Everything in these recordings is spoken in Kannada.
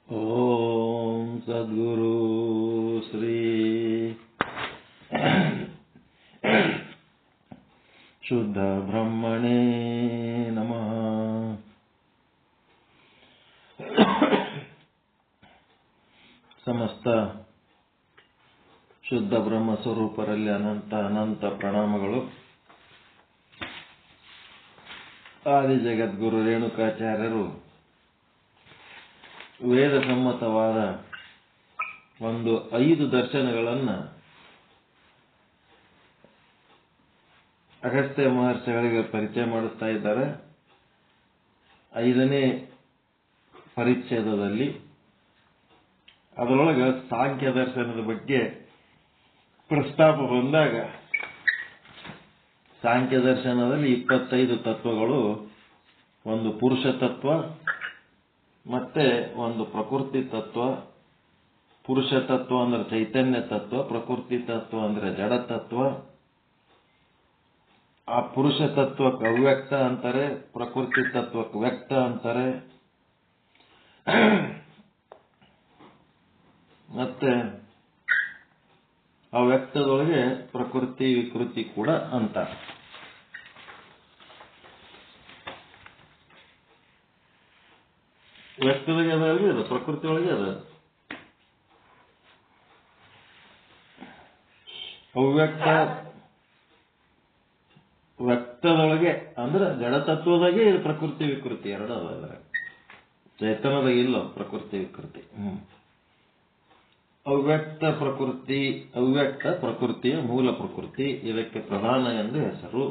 ಓಂ ಸದ್ಗುರು ಶ್ರೀ ಶುದ್ಧ ಬ್ರಹ್ಮಣೇ ನಮಃ. ಸಮಸ್ತ ಶುದ್ಧ ಬ್ರಹ್ಮ ಸ್ವರೂಪರಲ್ಲಿ ಅನಂತ ಅನಂತ ಪ್ರಣಾಮಗಳು. ಆದಿ ಜಗದ್ಗುರು ರೇಣುಕಾಚಾರ್ಯರು ವೇದ ಸಮ್ಮತವಾದ ಒಂದು 5 ದರ್ಶನಗಳನ್ನು ಅಗಸ್ತ್ಯ ಮಹರ್ಷಿಗಳಿಗೆ ಪರಿಚಯ ಮಾಡುತ್ತಾ ಇದ್ದಾರೆ. 5ನೇ ಪರಿಚ್ಛೇದದಲ್ಲಿ ಅದರೊಳಗೆ ಸಾಂಖ್ಯ ದರ್ಶನದ ಬಗ್ಗೆ ಪ್ರಸ್ತಾಪ ಬಂದಾಗ, ಸಾಂಖ್ಯ ದರ್ಶನದಲ್ಲಿ 25 ತತ್ವಗಳು, ಒಂದು ಪುರುಷ ತತ್ವ ಮತ್ತೆ ಒಂದು ಪ್ರಕೃತಿ ತತ್ವ. ಪುರುಷ ತತ್ವ ಅಂದ್ರೆ ಚೈತನ್ಯ ತತ್ವ, ಪ್ರಕೃತಿ ತತ್ವ ಅಂದ್ರೆ ಜಡ ತತ್ವ. ಆ ಪುರುಷ ತತ್ವಕ್ಕೆ ಅವ್ಯಕ್ತ ಅಂತಾರೆ, ಪ್ರಕೃತಿ ತತ್ವಕ್ಕೆ ವ್ಯಕ್ತ ಅಂತಾರೆ. ಮತ್ತೆ ಅವ್ಯಕ್ತದೊಳಗೆ ಪ್ರಕೃತಿ ವಿಕೃತಿ ಕೂಡ ಅಂತಾರೆ. ವ್ಯಕ್ತದೊಳಗೆ ಅದಲ್ರಿ, ಅದು ಪ್ರಕೃತಿ ಒಳಗೆ ಅದ. ಅವ್ಯಕ್ತ ವ್ಯಕ್ತದೊಳಗೆ ಅಂದ್ರೆ ಜಡತತ್ವದಾಗೆ ಇದು ಪ್ರಕೃತಿ ವಿಕೃತಿ ಎರಡು ಅದ. ಚೈತನ್ಯದಾಗ ಇಲ್ಲ ಪ್ರಕೃತಿ ವಿಕೃತಿ. ಅವ್ಯಕ್ತ ಪ್ರಕೃತಿ, ಅವ್ಯಕ್ತ ಪ್ರಕೃತಿಯ ಮೂಲ ಪ್ರಕೃತಿ, ಇದಕ್ಕೆ ಪ್ರಧಾನ ಎಂದು ಹೆಸರು.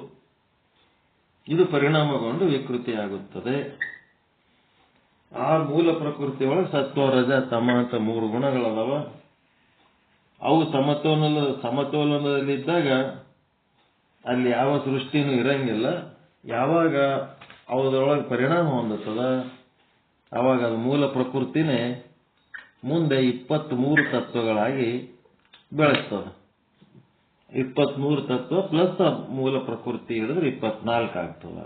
ಇದು ಪರಿಣಾಮಗೊಂಡು ವಿಕೃತಿ ಆಗುತ್ತದೆ. ಆ ಮೂಲ ಪ್ರಕೃತಿ ಒಳಗೆ ಸತ್ವ ರಜ ತಮ ಅಂತ 3 ಗುಣಗಳದಾವ. ಅವು ಸಮತೋಲನದಲ್ಲಿದ್ದಾಗ ಅಲ್ಲಿ ಯಾವ ಸೃಷ್ಟಿನೂ ಇರಂಗಿಲ್ಲ. ಯಾವಾಗ ಅವರೊಳಗೆ ಪರಿಣಾಮ ಹೊಂದುತ್ತದ ಅವಾಗ ಅದು ಮೂಲ ಪ್ರಕೃತಿನೇ ಮುಂದೆ 23 ತತ್ವಗಳಾಗಿ ಬೆಳೆಸ್ತದೆ. 23 ತತ್ವ ಪ್ಲಸ್ ಮೂಲ ಪ್ರಕೃತಿ ಹಿಡಿದ್ರೆ 24 ಆಗ್ತದ.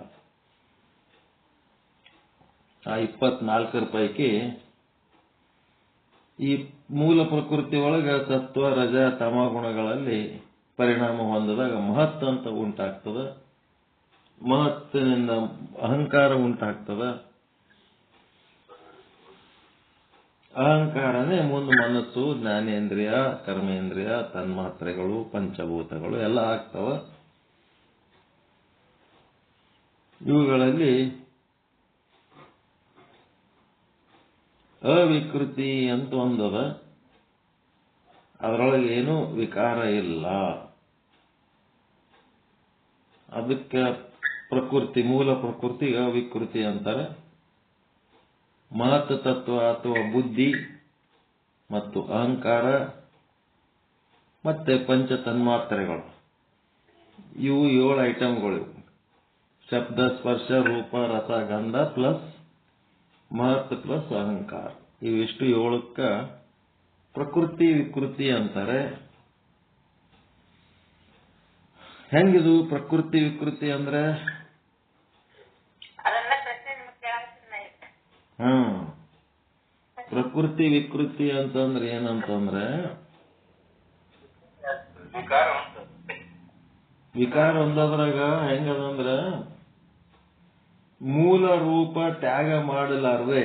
ಆ 24ರ ಪೈಕಿ ಈ ಮೂಲ ಪ್ರಕೃತಿ ಒಳಗ ಸತ್ವ ರಜ ತಮ ಗುಣಗಳಲ್ಲಿ ಪರಿಣಾಮ ಹೊಂದಿದಾಗ ಮಹತ್ ಅಂತ ಉಂಟಾಗ್ತದ. ಮಹತ್ತಿನಿಂದ ಅಹಂಕಾರ ಉಂಟಾಗ್ತದ. ಅಹಂಕಾರನೇ ಮುಂದೆ ಮನಸ್ಸು, ಜ್ಞಾನೇಂದ್ರಿಯ, ಕರ್ಮೇಂದ್ರಿಯ, ತನ್ಮಾತ್ರೆಗಳು, ಪಂಚಭೂತಗಳು ಎಲ್ಲ ಆಗ್ತವ. ಇವುಗಳಲ್ಲಿ ಅವಿಕೃತಿ ಅಂತ ಒಂದದ. ಅದರೊಳಗೆ ಏನೂ ವಿಕಾರ ಇಲ್ಲ. ಅದಕ್ಕೆ ಪ್ರಕೃತಿ, ಮೂಲ ಪ್ರಕೃತಿ ಅವಿಕೃತಿ ಅಂತಾರೆ. ಮಹತ್ ತತ್ವ ಅಥವಾ ಬುದ್ಧಿ ಮತ್ತು ಅಹಂಕಾರ ಮತ್ತೆ ಪಂಚ ತನ್ಮಾತ್ರೆಗಳು, ಇವು 7 ಐಟಮ್ಗಳು. ಶಬ್ದ ಸ್ಪರ್ಶ ರೂಪ ರಸ ಗಂಧ ಪ್ಲಸ್ ಮಹತ್ ಪ್ಲಸ್ ಅಹಂಕಾರ, ಇವಿಷ್ಟು 7ಕ್ಕ ಪ್ರಕೃತಿ ವಿಕೃತಿ ಅಂತಾರೆ. ಹೆಂಗಿದು ಪ್ರಕೃತಿ ವಿಕೃತಿ ಅಂದ್ರೆ? ಪ್ರಕೃತಿ ವಿಕೃತಿ ಅಂತಂದ್ರೆ ಏನಂತಂದ್ರೆ, ವಿಕಾರ ಒಂದದ್ರಾಗ ಹೆಂಗದಂದ್ರ ಮೂಲ ರೂಪ ತ್ಯಾಗ ಮಾಡಲಾರ್ದೆ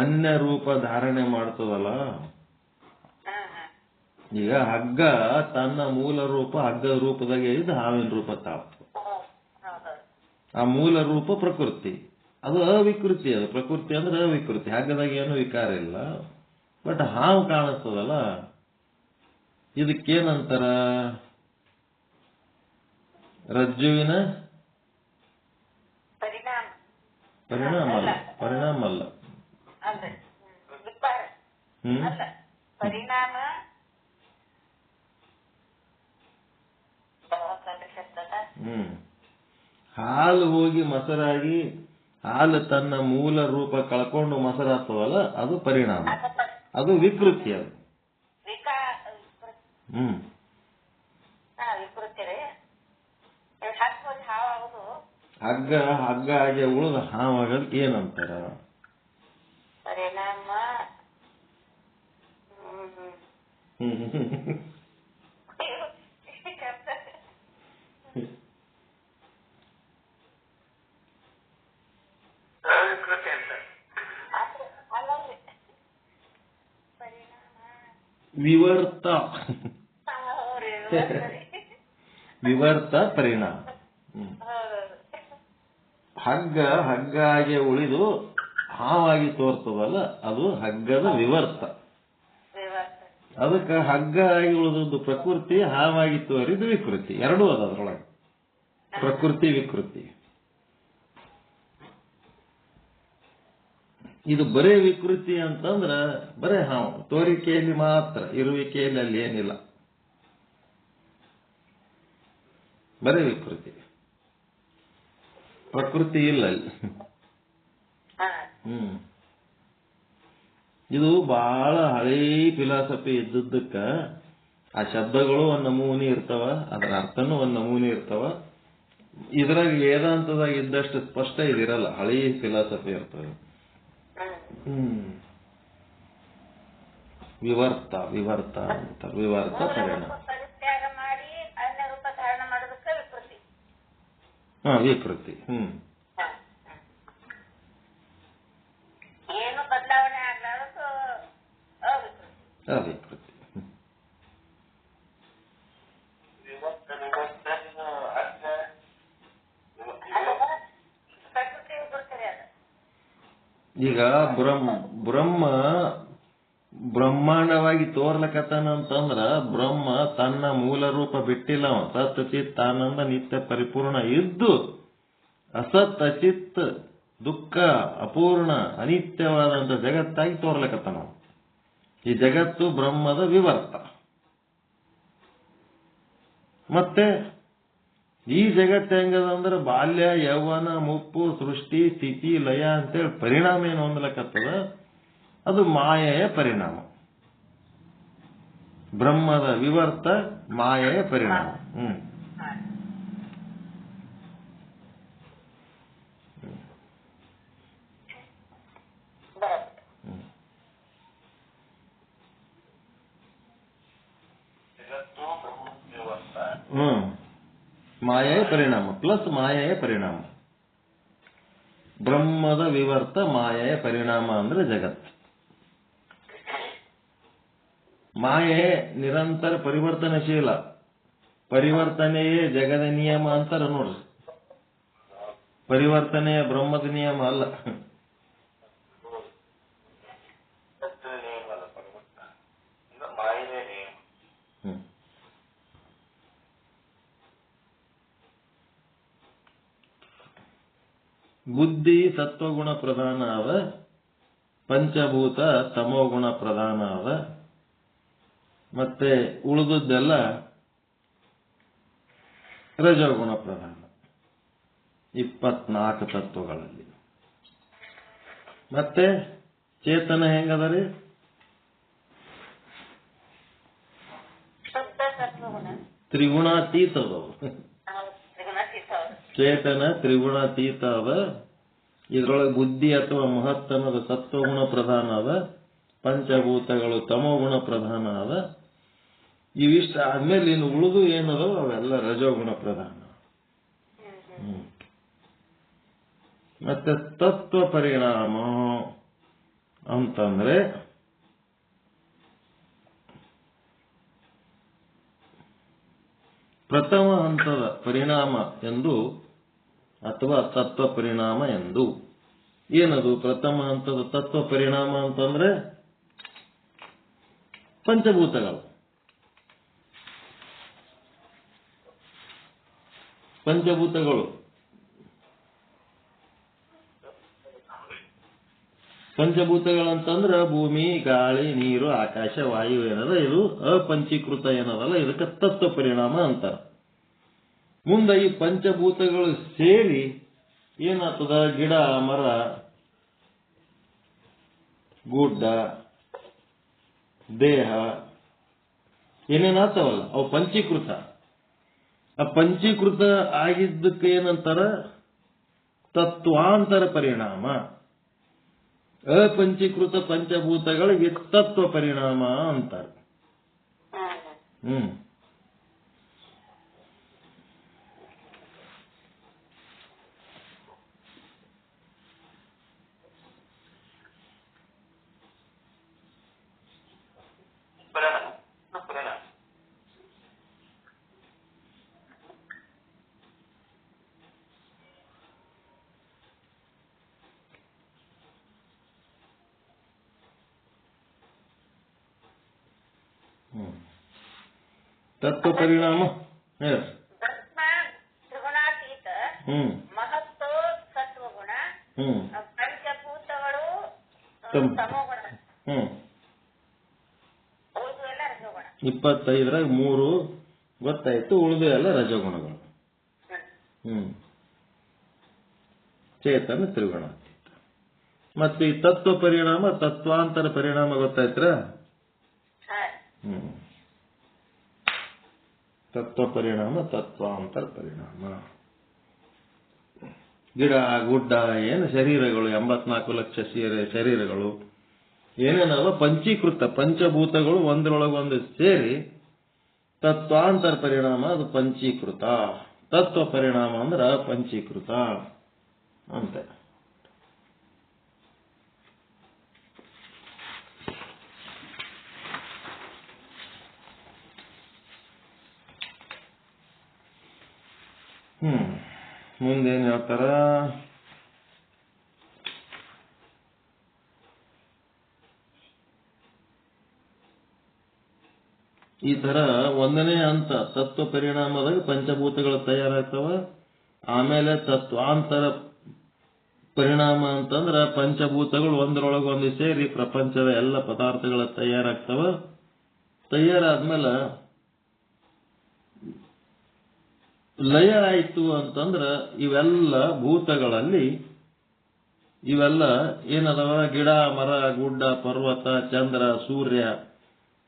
ಅನ್ಯ ರೂಪ ಧಾರಣೆ ಮಾಡ್ತದಲ್ಲ. ಈಗ ಹಗ್ಗ ತನ್ನ ಮೂಲ ರೂಪ ಹಗ್ಗದ ರೂಪದಾಗ ಇದ್ದು ಹಾವಿನ ರೂಪ ತಾಳ್ತದೆ. ಆ ಮೂಲ ರೂಪ ಪ್ರಕೃತಿ, ಅದು ಅವಿಕೃತಿ. ಅದು ಪ್ರಕೃತಿ ಅಂದ್ರೆ ಅವಿಕೃತಿ. ಹಗ್ಗದಾಗ ಏನು ವಿಕಾರ ಇಲ್ಲ, ಬಟ್ ಹಾವು ಕಾಣಿಸ್ತದಲ್ಲ, ಇದಕ್ಕೇನಂತಾರ? ರಜ್ಜುವಿನ ಪರಿಣಾಮ ಅಲ್ಲ. ಹಾಲು ಹೋಗಿ ಮೊಸರಾಗಿ, ಹಾಲು ತನ್ನ ಮೂಲ ರೂಪ ಕಳ್ಕೊಂಡು ಮೊಸರಾಗ್ತದಲ್ಲ, ಅದು ಪರಿಣಾಮ. ಅದು ವಿಕೃತಿ. ಅದು ಹಗ್ಗ ಆಗಿ ಉಳಿದ ಹಾವಾಗಲ್ ಏನಂತಾರ? ಪರಿಣಾಮ ವಿವರ್ತ ವಿವರ್ತ ಪರಿಣಾಮ. ಹಗ್ಗ ಹಗ್ಗಾಗಿ ಉಳಿದು ಹಾವಾಗಿ ತೋರ್ತದಲ್ಲ, ಅದು ಹಗ್ಗದ ವಿವರ್ತ. ಅದಕ್ಕೆ ಹಗ್ಗ ಆಗಿ ಉಳಿದದ್ದು ಪ್ರಕೃತಿ, ಹಾವಾಗಿ ತೋರಿದ್ದು ವಿಕೃತಿ. ಎರಡೂ ಅದ ಅದ್ರೊಳಗೆ, ಪ್ರಕೃತಿ ವಿಕೃತಿ. ಇದು ಬರೇ ವಿಕೃತಿ ಅಂತಂದ್ರ ಬರೇ ಹಾವು, ತೋರಿಕೆಯಲ್ಲಿ ಮಾತ್ರ, ಇರುವಿಕೆಯಲ್ಲಿ ಅಲ್ಲಿ ಏನಿಲ್ಲ, ಬರೇ ವಿಕೃತಿ, ಪ್ರಕೃತಿ ಇಲ್ಲ ಅಲ್ಲಿ. ಇದು ಬಹಳ ಹಳೇ ಫಿಲಾಸಫಿ ಇದ್ದದ್ದಕ್ಕ ಆ ಶಬ್ದಗಳು ಒಂದ್ ನಮೂನಿ ಇರ್ತಾವ, ಅದರ ಅರ್ಥನೂ ಒಂದ್ ನಮೂನಿ ಇರ್ತಾವ. ಇದ್ರಾಗ ವೇದಾಂತದಾಗ ಇದ್ದಷ್ಟು ಸ್ಪಷ್ಟ ಇದಿರಲ್ಲ, ಹಳೇ ಫಿಲಾಸಫಿ ಇರ್ತವೆ. ವಿವರ್ತ ವಿವರ್ತ ಅಂತ, ವಿವರ್ತ ಪರಿಣಾಮ. ವಿಕೃತಿ. ಅವಿಕೃತಿ. ಈಗ ಬ್ರಹ್ಮ ಬ್ರಹ್ಮಾಂಡವಾಗಿ ತೋರ್ಲಕತ್ತಾನ ಅಂತಂದ್ರ ಬ್ರಹ್ಮ ತನ್ನ ಮೂಲ ರೂಪ ಬಿಟ್ಟಿಲ್ಲ. ಸತ್ ಚಿತ್ ಆನಂದ ನಿತ್ಯ ಪರಿಪೂರ್ಣ ಇದ್ದು ಅಸತ್ ಅಚಿತ್ ದುಃಖ ಅಪೂರ್ಣ ಅನಿತ್ಯವಾದಂತ ಜಗತ್ತಾಗಿ ತೋರ್ಲಕತ್ತಾನ. ಈ ಜಗತ್ತು ಬ್ರಹ್ಮದ ವಿವರ್ತ. ಮತ್ತೆ ಈ ಜಗತ್ತು ಹೆಂಗದಂದ್ರೆ ಬಾಲ್ಯ ಯೌವನ ಮುಪ್ಪು ಸೃಷ್ಟಿ ಸ್ಥಿತಿ ಲಯ ಅಂತೇಳಿ ಪರಿಣಾಮ ಏನು ಹೊಂದಲಕತ್ತದ, ಅದು ಮಾಯೆಯ ಪರಿಣಾಮ. ಬ್ರಹ್ಮದ ವಿವರ್ತ, ಮಾಯೆಯ ಪರಿಣಾಮ. ಮಾಯೆಯ ಪರಿಣಾಮ ಪ್ಲಸ್ ಮಾಯೆಯ ಪರಿಣಾಮ. ಬ್ರಹ್ಮದ ವಿವರ್ತ, ಮಾಯೆಯ ಪರಿಣಾಮ ಅಂದ್ರೆ ಜಗತ್. ಮಾಯೆ ನಿರಂತರ ಪರಿವರ್ತನಶೀಲ, ಪರಿವರ್ತನೆಯೇ ಜಗದ ನಿಯಮ ಅಂತಾರ ನೋಡ್ರಿ. ಪರಿವರ್ತನೆಯ ಬ್ರಹ್ಮದ ನಿಯಮ ಅಲ್ಲ. ಬುದ್ಧಿ ಸತ್ವಗುಣ ಪ್ರಧಾನ ಅದ, ಪಂಚಭೂತ ತಮೋಗುಣ ಪ್ರಧಾನ ಅದ, ಮತ್ತೆ ಉಳಿದದ್ದೆಲ್ಲ ರಜೋಗುಣ ಪ್ರಧಾನ. 24 ತತ್ವಗಳಲ್ಲಿ. ಮತ್ತೆ ಚೇತನ ಹೆಂಗದರಿ? ತ್ರಿಗುಣಾತೀತದವು. ಚೇತನ ತ್ರಿಗುಣಾತೀತ ಅದ. ಇದ್ರೊಳಗೆ ಬುದ್ಧಿ ಅಥವಾ ಮಹತ್ತನದ ಸತ್ವಗುಣ ಪ್ರಧಾನ ಅದ, ಪಂಚಭೂತಗಳು ತಮೋಗುಣ ಪ್ರಧಾನ ಅದ. ಇವಿಷ್ಟ ಆದ್ಮೇಲೆ ಇನ್ನು ಉಳಿದು ಏನದೋ ಅವೆಲ್ಲ ರಜೋಗುಣ ಪ್ರಧಾನ. ಮತ್ತೆ ತತ್ವ ಪರಿಣಾಮ ಅಂತಂದ್ರೆ ಪ್ರಥಮ ಹಂತದ ಪರಿಣಾಮ ಎಂದು ಅಥವಾ ತತ್ವ ಪರಿಣಾಮ ಎಂದು. ಏನದು ಪ್ರಥಮ ಹಂತದ ತತ್ವ ಪರಿಣಾಮ ಅಂತಂದ್ರೆ ಪಂಚಭೂತಗಳು. ಪಂಚಭೂತಗಳಂತಂದ್ರ ಭೂಮಿ, ಗಾಳಿ, ನೀರು, ಆಕಾಶ, ವಾಯು ಏನದ, ಇದು ಅಪಂಚೀಕೃತ ಏನದಲ್ಲ, ಇದಕ್ಕೆ ತತ್ವ ಪರಿಣಾಮ ಅಂತಾರ. ಮುಂದೆ ಈ ಪಂಚಭೂತಗಳು ಸೇರಿ ಏನಾಗ್ತದ, ಗಿಡ, ಮರ, ಗುಡ್ಡ, ದೇಹ ಏನೇನಾಗ್ತಾವಲ್ಲ ಅವು ಪಂಚೀಕೃತ. ಆ ಪಂಚೀಕೃತ ಆಗಿದ್ದಕ್ಕೆ ಏನಂತಾರ, ತತ್ವಾಂತರ ಪರಿಣಾಮ. ಅಪಂಚೀಕೃತ ಪಂಚಭೂತಗಳಿಗೆ ತತ್ವ ಪರಿಣಾಮ ಅಂತಾರೆ. ಹ್ಮ್ ತತ್ವ ಪರಿಣಾಮ ಹೇಳಿ. ತ್ರಿಗುಣಾತೀತ ಮಹತ್ವ ಸತ್ವಗುಣ ಪಂಚಭೂತಗಳು ತಮೋಗುಣ ಉಳಿದು ಎಲ್ಲ ರಜೋಗುಣ. 25 3 ಗೊತ್ತಾಯ್ತು, ಉಳಿದು ಎಲ್ಲ ರಜಗುಣಗಳು. ಚೇತನ ತ್ರಿಗುಣಾತೀತ. ಮತ್ತೆ ಈ ತತ್ವ ಪರಿಣಾಮ ತತ್ವಾಂತರ ಪರಿಣಾಮ ಗೊತ್ತಾಯ್ತ್ರ? ತತ್ವ ಪರಿಣಾಮ ತತ್ವಾಂತರ ಪರಿಣಾಮ. ಗಿಡ ಗುಡ್ಡ ಏನು ಶರೀರಗಳು, 84 ಲಕ್ಷ ಶರೀರಗಳು ಏನೇನವ ಪಂಚೀಕೃತ ಪಂಚಭೂತಗಳು ಒಂದರೊಳಗೊಂದು ಸೇರಿ ತತ್ವಾಂತರ ಪರಿಣಾಮ ಅದು ಪಂಚೀಕೃತ. ತತ್ವ ಪರಿಣಾಮ ಅಂದ್ರೆ ಪಂಚೀಕೃತ ಅಂತ. ಮುಂದೇನು ಹೇಳ್ತಾರ? ಈ ತರ ಒಂದನೇ ಹಂತ ತತ್ವ ಪರಿಣಾಮದಾಗ ಪಂಚಭೂತಗಳು ತಯಾರಾಗ್ತವ. ಆಮೇಲೆ ತತ್ವಾಂತರ ಪರಿಣಾಮ ಅಂತಂದ್ರ ಪಂಚಭೂತಗಳು ಒಂದರೊಳಗೊಂದು ಸೇರಿ ಪ್ರಪಂಚದ ಎಲ್ಲ ಪದಾರ್ಥಗಳ ತಯಾರಾಗ್ತವ. ತಯಾರಾದ್ಮೇಲೆ ಲಯ ಆಯ್ತು ಅಂತಂದ್ರ ಇವೆಲ್ಲ ಭೂತಗಳಲ್ಲಿ ಇವೆಲ್ಲ ಏನದವ, ಗಿಡ ಮರ ಗುಡ್ಡ ಪರ್ವತ ಚಂದ್ರ ಸೂರ್ಯ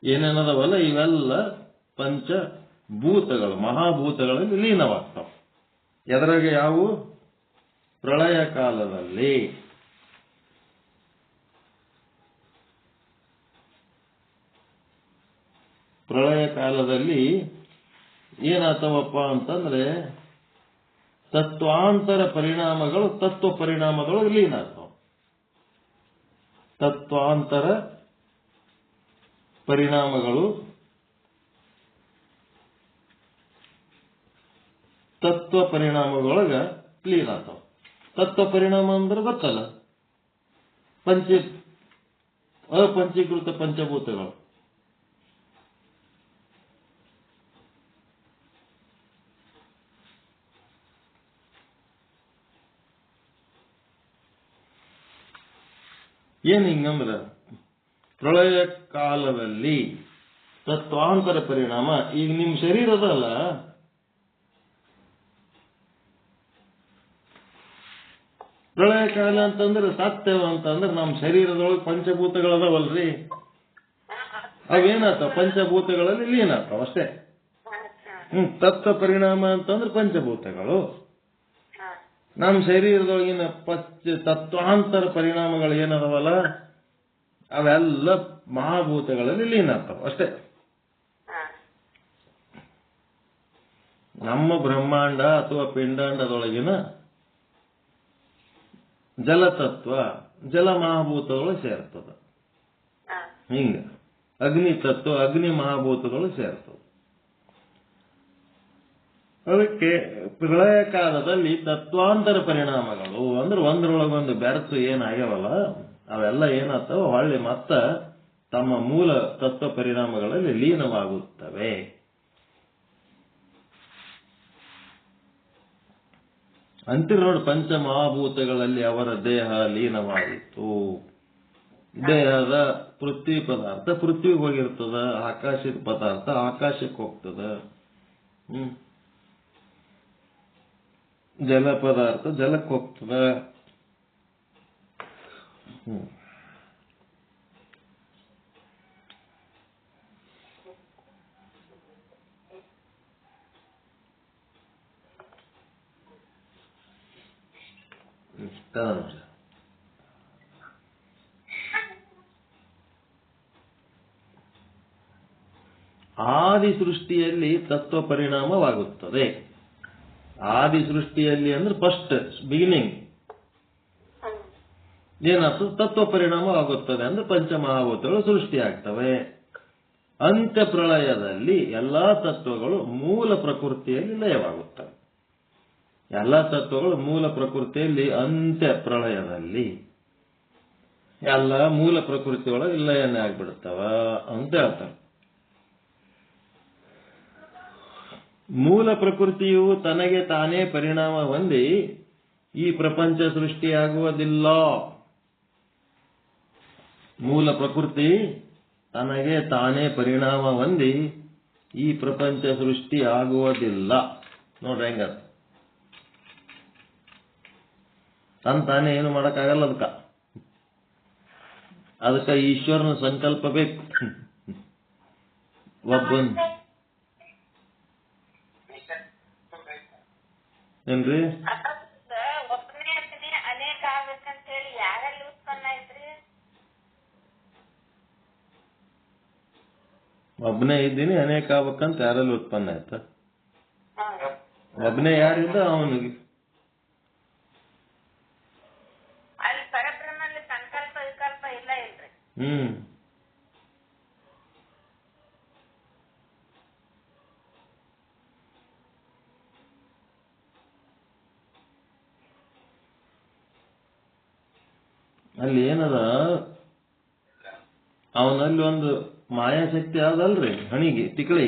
ಏನೇನದವಲ್ಲ ಇವೆಲ್ಲ ಪಂಚಭೂತಗಳು ಮಹಾಭೂತಗಳಲ್ಲಿ ಲೀನವಾಗ್ತಾವ. ಎದರಾಗ ಯಾವು? ಪ್ರಳಯ ಕಾಲದಲ್ಲಿ. ಪ್ರಳಯ ಕಾಲದಲ್ಲಿ ಏನಾಗ್ತಾವಪ್ಪ ಅಂತಂದ್ರೆ ತತ್ವಾಂತರ ಪರಿಣಾಮಗಳು ತತ್ವ ಪರಿಣಾಮಗಳು ಲೀನ ಆಗ್ತಾವ. ತತ್ವಾಂತರ ಪರಿಣಾಮಗಳು ತತ್ವ ಪರಿಣಾಮಗಳೊಳಗ ಲೀನ ಆಗ್ತಾವ. ತತ್ವ ಪರಿಣಾಮ ಅಂದ್ರೆ ಗೊತ್ತಲ್ಲ, ಅಪಂಚೀಕೃತ ಪಂಚಭೂತಗಳು. ಏನ್ ಹಿಂಗಂದ್ರ ಪ್ರಳಯ ಕಾಲದಲ್ಲಿ ತತ್ವಾಂತರ ಪರಿಣಾಮ. ಈಗ ನಿಮ್ ಶರೀರದಲ್ಲ ಪ್ರಳಯ ಕಾಲ ಅಂತಂದ್ರೆ ಸತ್ಯವ ಅಂತಂದ್ರೆ ನಮ್ಮ ಶರೀರದೊಳಗೆ ಪಂಚಭೂತಗಳದಾವಲ್ರಿ, ಅವೇನಾಗ್ತಾವ ಪಂಚಭೂತಗಳಲ್ಲಿ ಲೀನ ಆಗ್ತಾವ ಅಷ್ಟೇ. ತತ್ವ ಪರಿಣಾಮ ಅಂತಂದ್ರೆ ಪಂಚಭೂತಗಳು. ನಮ್ಮ ಶರೀರದೊಳಗಿನ ತತ್ವಾಂತರ ಪರಿಣಾಮಗಳು ಏನದವಲ್ಲ ಅವೆಲ್ಲ ಮಹಾಭೂತಗಳಲ್ಲಿ ಲೀನ ಆಗ್ತಾವ ಅಷ್ಟೇ. ನಮ್ಮ ಬ್ರಹ್ಮಾಂಡ ಅಥವಾ ಪಿಂಡಾಂಡದೊಳಗಿನ ಜಲತತ್ವ ಜಲ ಮಹಾಭೂತಗಳು ಸೇರ್ತದ. ಹಿಂಗ ಅಗ್ನಿ ತತ್ವ ಅಗ್ನಿ ಮಹಾಭೂತಗಳು ಸೇರ್ತದ. ಅದಕ್ಕೆ ಪ್ರಳಯ ಕಾಲದಲ್ಲಿ ತತ್ವಾಂತರ ಪರಿಣಾಮಗಳು ಅಂದ್ರೆ ಒಂದರೊಳಗೊಂದು ಬೆರೆತು ಏನಾಗ್ಯಾವಲ್ಲ ಅವೆಲ್ಲ ಏನಾಗ್ತಾವ ಹೊಳ್ಳಿ ಮತ್ತ ತಮ್ಮ ಮೂಲ ತತ್ವ ಪರಿಣಾಮಗಳಲ್ಲಿ ಲೀನವಾಗುತ್ತವೆ. ಅಂತಿರ ನೋಡಿ, ಪಂಚಮಹಾಭೂತಗಳಲ್ಲಿ ಅವರ ದೇಹ ಲೀನವಾಯಿತು. ದೇಹದ ಪೃಥ್ವಿ ಪದಾರ್ಥ ಪೃಥ್ವಿಗೆ ಹೋಗಿರ್ತದ, ಆಕಾಶದ ಪದಾರ್ಥ ಆಕಾಶಕ್ಕೆ ಹೋಗ್ತದ, ಜಲ ಪದಾರ್ಥ ಜಲಕ್ಕೆ ಹೋಗ್ತದ. ಆದಿ ಸೃಷ್ಟಿಯಲ್ಲಿ ತತ್ವ ಪರಿಣಾಮವಾಗುತ್ತದೆ. ಆದಿ ಸೃಷ್ಟಿಯಲ್ಲಿ ಅಂದ್ರೆ ಫಸ್ಟ್ ಬಿಗಿನಿಂಗ್ ಏನಾಗ್ತದೆ, ತತ್ವ ಪರಿಣಾಮವಾಗುತ್ತದೆ ಅಂದ್ರೆ ಪಂಚಮಹಾಭೂತಗಳು ಸೃಷ್ಟಿಯಾಗ್ತವೆ. ಅಂತ್ಯ ಪ್ರಳಯದಲ್ಲಿ ಎಲ್ಲಾ ತತ್ವಗಳು ಮೂಲ ಪ್ರಕೃತಿಯಲ್ಲಿ ಲಯವಾಗುತ್ತವೆ. ಎಲ್ಲಾ ತತ್ವಗಳು ಮೂಲ ಪ್ರಕೃತಿಯಲ್ಲಿ ಅಂತ್ಯ ಪ್ರಳಯದಲ್ಲಿ ಎಲ್ಲ ಮೂಲ ಪ್ರಕೃತಿ ಒಳಗೆ ಲಯನೇ ಆಗ್ಬಿಡ್ತಾವ ಅಂತ ಹೇಳ್ತಾರೆ. ಮೂಲ ಪ್ರಕೃತಿಯು ತನಗೆ ತಾನೇ ಪರಿಣಾಮ ಹೊಂದಿ ಈ ಪ್ರಪಂಚ ಸೃಷ್ಟಿಯಾಗುವುದಿಲ್ಲ. ಮೂಲ ಪ್ರಕೃತಿ ತನಗೆ ತಾನೇ ಪರಿಣಾಮ ಹೊಂದಿ ಈ ಪ್ರಪಂಚ ಸೃಷ್ಟಿ ಆಗುವುದಿಲ್ಲ. ನೋಡ್ರಿ ಹೆಂಗ ತಾನೇ ಏನು ಮಾಡಕ್ಕಾಗಲ್ಲ. ಅದಕ್ಕೆ ಈಶ್ವರನ ಸಂಕಲ್ಪ ಬೇಕು. ಏನ್ರಿ ಅನೇಕ ಆಗ್ಬೇಕಂತ ಹೇಳಿ ಯಾರಲ್ಲಿ ಉತ್ಪನ್ನ ಐತ್ರಿ? ಒಬ್ಬನೇ ಇದ್ದೀನಿ ಅನೇಕ ಆಗ್ಬೇಕಂತ ಯಾರಲ್ಲಿ ಉತ್ಪನ್ನ ಆಯ್ತ? ಒಬ್ಬನೇ ಯಾರಿದ್ದ ಅವನಿಗೆ ಅಲ್ಲಿ ಪರಬ್ರಹ್ಮನಲ್ಲಿ ಸಂಕಲ್ಪ ವಿಕಲ್ಪ ಇಲ್ಲ ಇಲ್ರಿ? ಅಲ್ಲಿ ಏನದ, ಅವನಲ್ಲಿ ಒಂದು ಮಾಯಾಶಕ್ತಿ ಆದಲ್ರಿ, ಹಣಿಗೆ ತಿಕ್ಕಳಿ,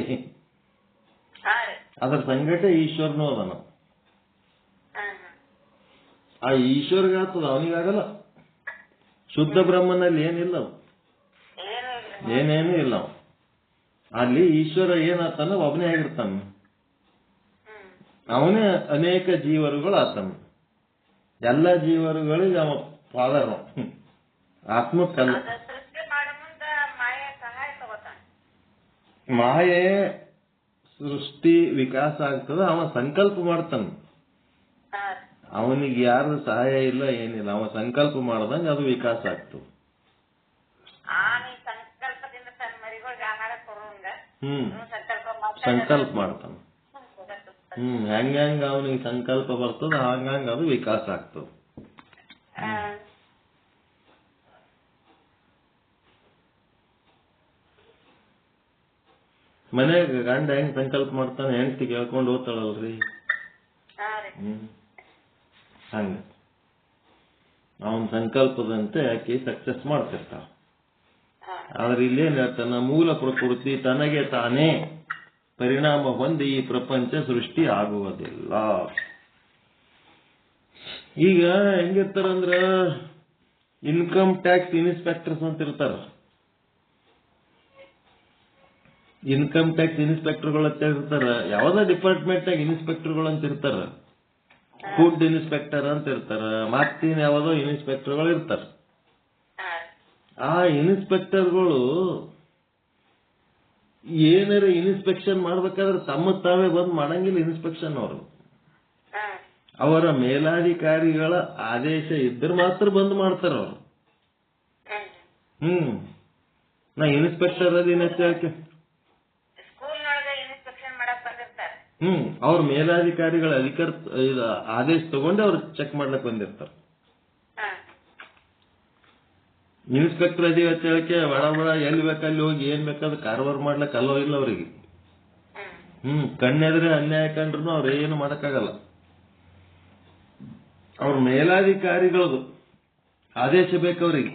ಅದರ ಸಂಗಟ ಈಶ್ವರನೂ ಅದನ. ಆ ಈಶ್ವರ್ಗೆ ಆಗ್ತದ, ಅವನಿಗಾಗಲ್ಲ. ಶುದ್ಧ ಬ್ರಹ್ಮನಲ್ಲಿ ಏನಿಲ್ಲ, ಏನೇನು ಇಲ್ಲ. ಅಲ್ಲಿ ಈಶ್ವರ ಏನಾಗ್ತಾನ, ಒಬ್ಬನೇ ಆಗಿರ್ತಾನ. ಅವನೇ ಅನೇಕ ಜೀವರುಗಳು ಆತನ. ಎಲ್ಲ ಜೀವರುಗಳಿಗೆ ಅವ ಫಾದರ್, ಆತ್ಮಕ್ಕಲ್ಲ. ಮಾಯೆ ಸೃಷ್ಟಿ ವಿಕಾಸ ಆಗ್ತದ, ಅವ ಸಂಕಲ್ಪ ಮಾಡ್ತಾನ. ಅವನಿಗೆ ಯಾರು ಸಹಾಯ ಇಲ್ಲ, ಏನಿಲ್ಲ. ಅವ ಸಂಕಲ್ಪ ಮಾಡ್ದಂಗ ಅದು ವಿಕಾಸ ಆಗ್ತದೆ. ಸಂಕಲ್ಪ ಮಾಡ್ತಾನ. ಹೆಂಗ ಅವನಿಗೆ ಸಂಕಲ್ಪ ಬರ್ತದ, ಹಂಗಂಗ ಅದು ವಿಕಾಸ ಆಗ್ತದೆ. ಮನ್ಯಾಗ ಗಂಡ ಹೆಂಗ್ ಸಂಕಲ್ಪ ಮಾಡ್ತಾನೆ, ಹೆಂಡತಿ ಕೇಳ್ಕೊಂಡು ಹೋಗ್ತಾಳಲ್ರಿ. ಹಂಗ ಅವನ ಸಂಕಲ್ಪದಂತೆ ಆಕೆ ಸಕ್ಸಸ್ ಮಾಡ್ತಿರ್ತಾಳ. ಆದ್ರೆ ಇಲ್ಲೇನ್ ಹೇಳ್ತಾನ, ಮೂಲ ಪ್ರಕೃತಿ ತನಗೆ ತಾನೇ ಪರಿಣಾಮ ಹೊಂದಿ ಈ ಪ್ರಪಂಚ ಸೃಷ್ಟಿ ಆಗುವುದಿಲ್ಲ. ಈಗ ಹೆಂಗಿರ್ತಾರಂದ್ರ, ಇನ್ಕಮ್ ಟ್ಯಾಕ್ಸ್ ಇನ್ಸ್ಪೆಕ್ಟರ್ಸ್ ಅಂತ ಇರ್ತಾರ. ಇನ್ಕಮ್ ಟ್ಯಾಕ್ಸ್ ಇನ್ಸ್ಪೆಕ್ಟರ್ಗಳು ಅಂತ ಇರ್ತಾರ. ಯಾವ್ದೋ ಡಿಪಾರ್ಟ್ಮೆಂಟ್ನಾಗ ಇನ್ಸ್ಪೆಕ್ಟರ್ಗಳು ಅಂತ ಇರ್ತಾರ. ಫುಡ್ ಇನ್ಸ್ಪೆಕ್ಟರ್ ಅಂತ ಇರ್ತಾರ. ಮತ್ತಿನ್ ಯಾವ್ದೋ ಇನ್ಸ್ಪೆಕ್ಟರ್ಗಳು ಇರ್ತಾರ. ಆ ಇನ್ಸ್ಪೆಕ್ಟರ್ಗಳು ಏನಾರ ಇನ್ಸ್ಪೆಕ್ಷನ್ ಮಾಡ್ಬೇಕಾದ್ರೆ ತಮ್ಮ ತಾವೇ ಬಂದು ಮಾಡಂಗಿಲ್ಲ. ಇನ್ಸ್ಪೆಕ್ಷನ್ ಅವರು ಅವರ ಮೇಲಾಧಿಕಾರಿಗಳ ಆದೇಶ ಇದ್ರೆ ಮಾತ್ರ ಬಂದ್ ಮಾಡ್ತಾರ ಅವರು. ನಾ ಇನ್ಸ್ಪೆಕ್ಟರ್ ಅದೀನಿ ಕೇಳಕ್ಕೆ ಅವ್ರ ಮೇಲಾಧಿಕಾರಿಗಳ ಆದೇಶ ತಗೊಂಡು ಅವ್ರು ಚೆಕ್ ಮಾಡ್ಲಕ್ ಬಂದಿರ್ತಾರ. ಇನ್ಸ್ಪೆಕ್ಟರ್ ಅದೀವಿ ಅಂತ ಹೇಳಕ್ಕೆ ಬಡ ಬಡ ಎಲ್ಲಿ ಬೇಕಲ್ಲಿ ಹೋಗಿ ಏನ್ ಬೇಕಾದ್ರೆ ಕಾರವಾರ ಮಾಡ್ಲಕ್ ಅಲ್ಲೋ ಇಲ್ಲ ಅವ್ರಿಗೆ. ಕಣ್ಣೆದ್ರೆ ಅನ್ಯಾಯ ಕಂಡ್ರು ಅವ್ರ ಏನು ಮಾಡಕ್ಕಾಗಲ್ಲ. ಅವ್ರ ಮೇಲಾಧಿಕಾರಿಗಳದು ಆದೇಶ ಬೇಕವ್ರಿಗೆ,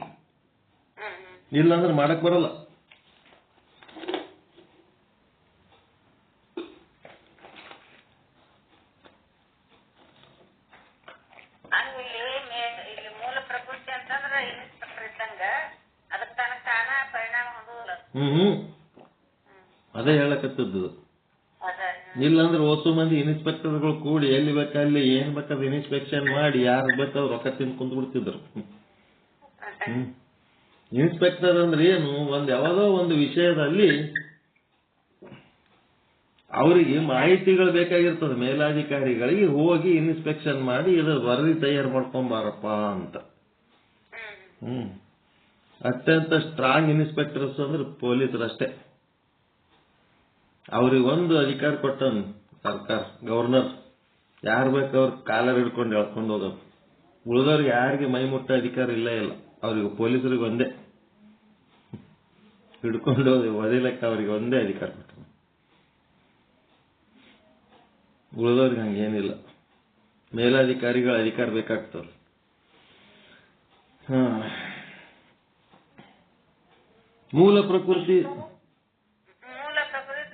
ಇಲ್ಲಾಂದ್ರೆ ಮಾಡಕ್ ಬರಲ್ಲ. ಅದೇ ಹೇಳಕತ್ತದ್ದು. ಇಲ್ಲಾಂದ್ರೆ ಓಸು ಮಂದಿ ಇನ್ಸ್ಪೆಕ್ಟರ್ಗಳು ಕೂಡಿ ಎಲ್ಲಿ ಬೇಕಲ್ಲಿ ಏನ್ ಬೇಕಾದ್ರೆ ಇನ್ಸ್ಪೆಕ್ಷನ್ ಮಾಡಿ ಯಾರು ಬೇಕಾದ್ರೆ ರೊಕ್ಕ ತಿಂದು ಕುಂತ ಬಿಡ್ತಿದ್ರು. ಇನ್ಸ್ಪೆಕ್ಟರ್ ಅಂದ್ರೆ ಏನು, ಯಾವ್ದೋ ಒಂದು ವಿಷಯದಲ್ಲಿ ಅವರಿಗೆ ಮಾಹಿತಿಗಳು ಬೇಕಾಗಿರ್ತದೆ. ಮೇಲಾಧಿಕಾರಿಗಳಿಗೆ ಹೋಗಿ ಇನ್ಸ್ಪೆಕ್ಷನ್ ಮಾಡಿ ಇದ್ರ ವರದಿ ತಯಾರು ಮಾಡ್ಕೊಂಬಾರಪ್ಪ ಅಂತ. ಅತ್ಯಂತ ಸ್ಟ್ರಾಂಗ್ ಇನ್ಸ್ಪೆಕ್ಟರ್ಸ್ ಅಂದ್ರೆ ಪೊಲೀಸರಷ್ಟೇ. ಅವ್ರಿಗೊಂದು ಅಧಿಕಾರ ಕೊಟ್ಟನ್ ಸರ್ಕಾರ, ಗವರ್ನರ್. ಯಾರು ಬೇಕು ಅವ್ರ ಕಾಲರ್ ಹಿಡ್ಕೊಂಡು ಎಳ್ಕೊಂಡು ಹೋಗೋದು. ಉಳಿದವ್ರಿಗೆ ಯಾರಿಗೆ ಮೈ ಮುಟ್ಟ ಅಧಿಕಾರ ಇಲ್ಲ. ಅವ್ರಿಗೆ ಪೊಲೀಸರಿಗೆ ಒಂದೇ ಹಿಡ್ಕೊಂಡು ಒದಿಲಕ್ಕೆ ಅವ್ರಿಗೆ ಒಂದೇ ಅಧಿಕಾರ ಕೊಟ್ಟ. ಉಳಿದವ್ರಿಗೆ ಹಂಗೇನಿಲ್ಲ. ಮೇಲಾಧಿಕಾರಿಗಳ ಅಧಿಕಾರ ಬೇಕಾಗ್ತದೆ. ಮೂಲ ಪ್ರಕೃತಿ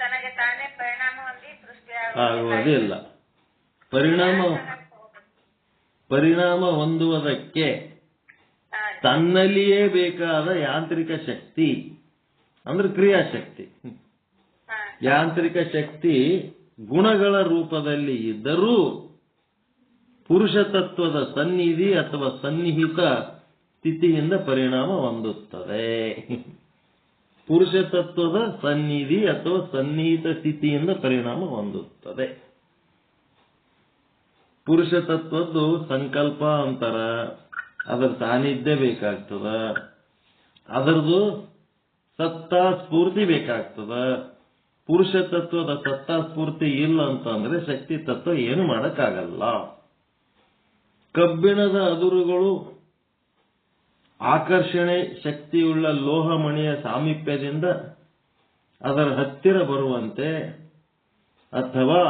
ತನಗೆ ತಾನೇ ಪರಿಣಾಮ ಹೊಂದಿ ಆಗುವುದೇ ಇಲ್ಲ. ಪರಿಣಾಮ ಹೊಂದುವುದಕ್ಕೆ ತನ್ನಲ್ಲಿಯೇ ಬೇಕಾದ ಯಾಂತ್ರಿಕ ಶಕ್ತಿ ಅಂದ್ರೆ ಕ್ರಿಯಾಶಕ್ತಿ. ಯಾಂತ್ರಿಕ ಶಕ್ತಿ ಗುಣಗಳ ರೂಪದಲ್ಲಿ ಇದ್ದರೂ ಪುರುಷ ತತ್ವದ ಸನ್ನಿಧಿ ಅಥವಾ ಸನ್ನಿಹಿತ ಸ್ಥಿತಿಯಿಂದ ಪರಿಣಾಮ ಹೊಂದುತ್ತದೆ. ಪುರುಷ ತತ್ವದ ಸನ್ನಿಧಿ ಅಥವಾ ಸನ್ನಿಹಿತ ಸ್ಥಿತಿಯಿಂದ ಪರಿಣಾಮ ಹೊಂದುತ್ತದೆ. ಪುರುಷ ತತ್ವದ್ದು ಸಂಕಲ್ಪ ಅಂತಾರ, ಅದರ ಸಾನ್ನಿಧ್ಯ ಬೇಕಾಗ್ತದ, ಅದರದು ಸತ್ತಾ ಸ್ಫೂರ್ತಿ ಬೇಕಾಗ್ತದ. ಪುರುಷ ತತ್ವದ ಸತ್ತಾ ಸ್ಫೂರ್ತಿ ಇಲ್ಲ ಅಂತಂದ್ರೆ ಶಕ್ತಿ ತತ್ವ ಏನು ಮಾಡಕ್ಕಾಗಲ್ಲ. ಕಬ್ಬಿಣದ ಅದುರುಗಳು ಆಕರ್ಷಣೆ ಶಕ್ತಿಯುಳ್ಳ ಲೋಹಮಣಿಯ ಸಾಮೀಪ್ಯದಿಂದ ಅದರ ಹತ್ತಿರ ಬರುವಂತೆ ಅಥವಾ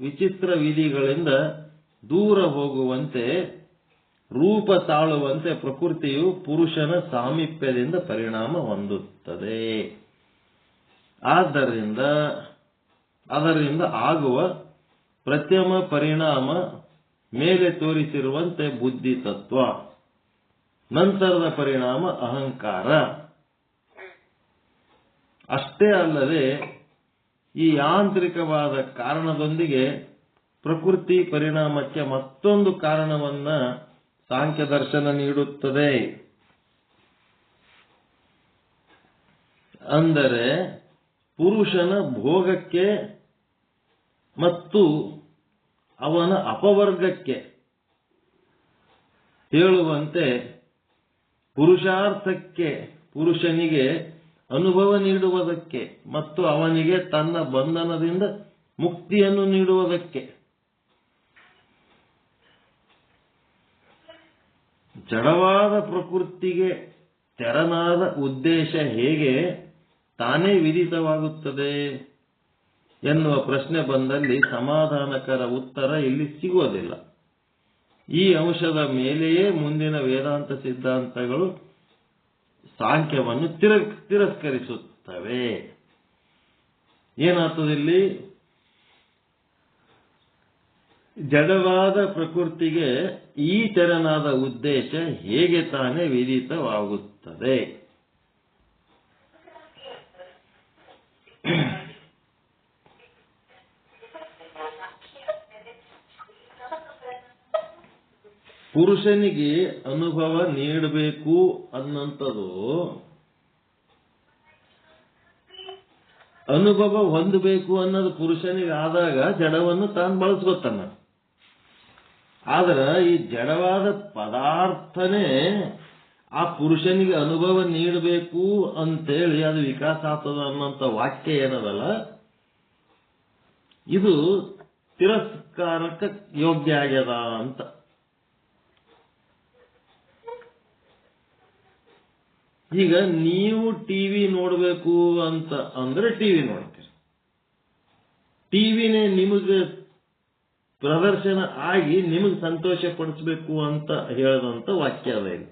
ವಿಚಿತ್ರ ವಿಧಿಗಳಿಂದ ದೂರ ಹೋಗುವಂತೆ ರೂಪ ತಾಳುವಂತೆ ಪ್ರಕೃತಿಯು ಪುರುಷನ ಸಾಮೀಪ್ಯದಿಂದ ಪರಿಣಾಮ ಹೊಂದುತ್ತದೆ. ಅದರಿಂದ ಆಗುವ ಪ್ರಥಮ ಪರಿಣಾಮ ಮೇಲೆ ತೋರಿಸಿರುವಂತೆ ಬುದ್ಧಿ ತತ್ವ, ನಂತರದ ಪರಿಣಾಮ ಅಹಂಕಾರ. ಅಷ್ಟೇ ಅಲ್ಲದೆ ಈ ಯಾಂತ್ರಿಕವಾದ ಕಾರಣದೊಂದಿಗೆ ಪ್ರಕೃತಿ ಪರಿಣಾಮಕ್ಕೆ ಮತ್ತೊಂದು ಕಾರಣವನ್ನ ಸಾಂಖ್ಯ ದರ್ಶನ ನೀಡುತ್ತದೆ. ಅಂದರೆ ಪುರುಷನ ಭೋಗಕ್ಕೆ ಮತ್ತು ಅವನ ಅಪವರ್ಗಕ್ಕೆ ಹೇಳುವಂತೆ ಪುರುಷಾರ್ಥಕ್ಕೆ, ಪುರುಷನಿಗೆ ಅನುಭವ ನೀಡುವುದಕ್ಕೆ ಮತ್ತು ಅವನಿಗೆ ತನ್ನ ಬಂಧನದಿಂದ ಮುಕ್ತಿಯನ್ನು ನೀಡುವುದಕ್ಕೆ. ಜಡವಾದ ಪ್ರಕೃತಿಗೆ ತೆರನಾದ ಉದ್ದೇಶ ಹೇಗೆ ತಾನೇ ವಿದಿತವಾಗುತ್ತದೆ ಎನ್ನುವ ಪ್ರಶ್ನೆ ಬಂದಲ್ಲಿ ಸಮಾಧಾನಕರ ಉತ್ತರ ಇಲ್ಲಿ ಸಿಗುವುದಿಲ್ಲ. ಈ ಅಂಶದ ಮೇಲೆಯೇ ಮುಂದಿನ ವೇದಾಂತ ಸಿದ್ಧಾಂತಗಳು ಸಾಂಖ್ಯವನ್ನು ತಿರಸ್ಕರಿಸುತ್ತವೆ. ಏನಾಗ್ತದಿಲ್ಲಿ? ಜಡವಾದ ಪ್ರಕೃತಿಗೆ ಈ ತೆರನಾದ ಉದ್ದೇಶ ಹೇಗೆ ತಾನೇ ವಿದಿತವಾಗುತ್ತದೆ? ಪುರುಷನಿಗೆ ಅನುಭವ ನೀಡಬೇಕು ಅನ್ನಂಥದ್ದು, ಅನುಭವ ಹೊಂದಬೇಕು ಅನ್ನೋದು ಪುರುಷನಿಗೆ ಆದಾಗ ಜಡವನ್ನು ತಾನು ಬಳಸ್ಕೊತಾನ. ಆದ್ರೆ ಈ ಜಡವಾದ ಪದಾರ್ಥನೇ ಆ ಪುರುಷನಿಗೆ ಅನುಭವ ನೀಡಬೇಕು ಅಂತೇಳಿ ಅದು ವಿಕಾಸ ಆಗ್ತದ ಅನ್ನೋಂಥ ವಾಕ್ಯ ಏನದಲ್ಲ, ಇದು ತಿರಸ್ಕಾರಕ್ಕೆ ಯೋಗ್ಯ ಆಗ್ಯದ ಅಂತ. ಈಗ ನೀವು ಟಿವಿ ನೋಡಬೇಕು ಅಂತ ಅಂದ್ರೆ ಟಿವಿ ನೋಡ್ತೀರಿ. ಟಿವಿನೇ ನಿಮಗೆ ಪ್ರದರ್ಶನ ಆಗಿ ನಿಮಗೆ ಸಂತೋಷ ಪಡಿಸಬೇಕು ಅಂತ ಹೇಳದಂತ ವಾಕ್ಯ ಅದ ಇದು.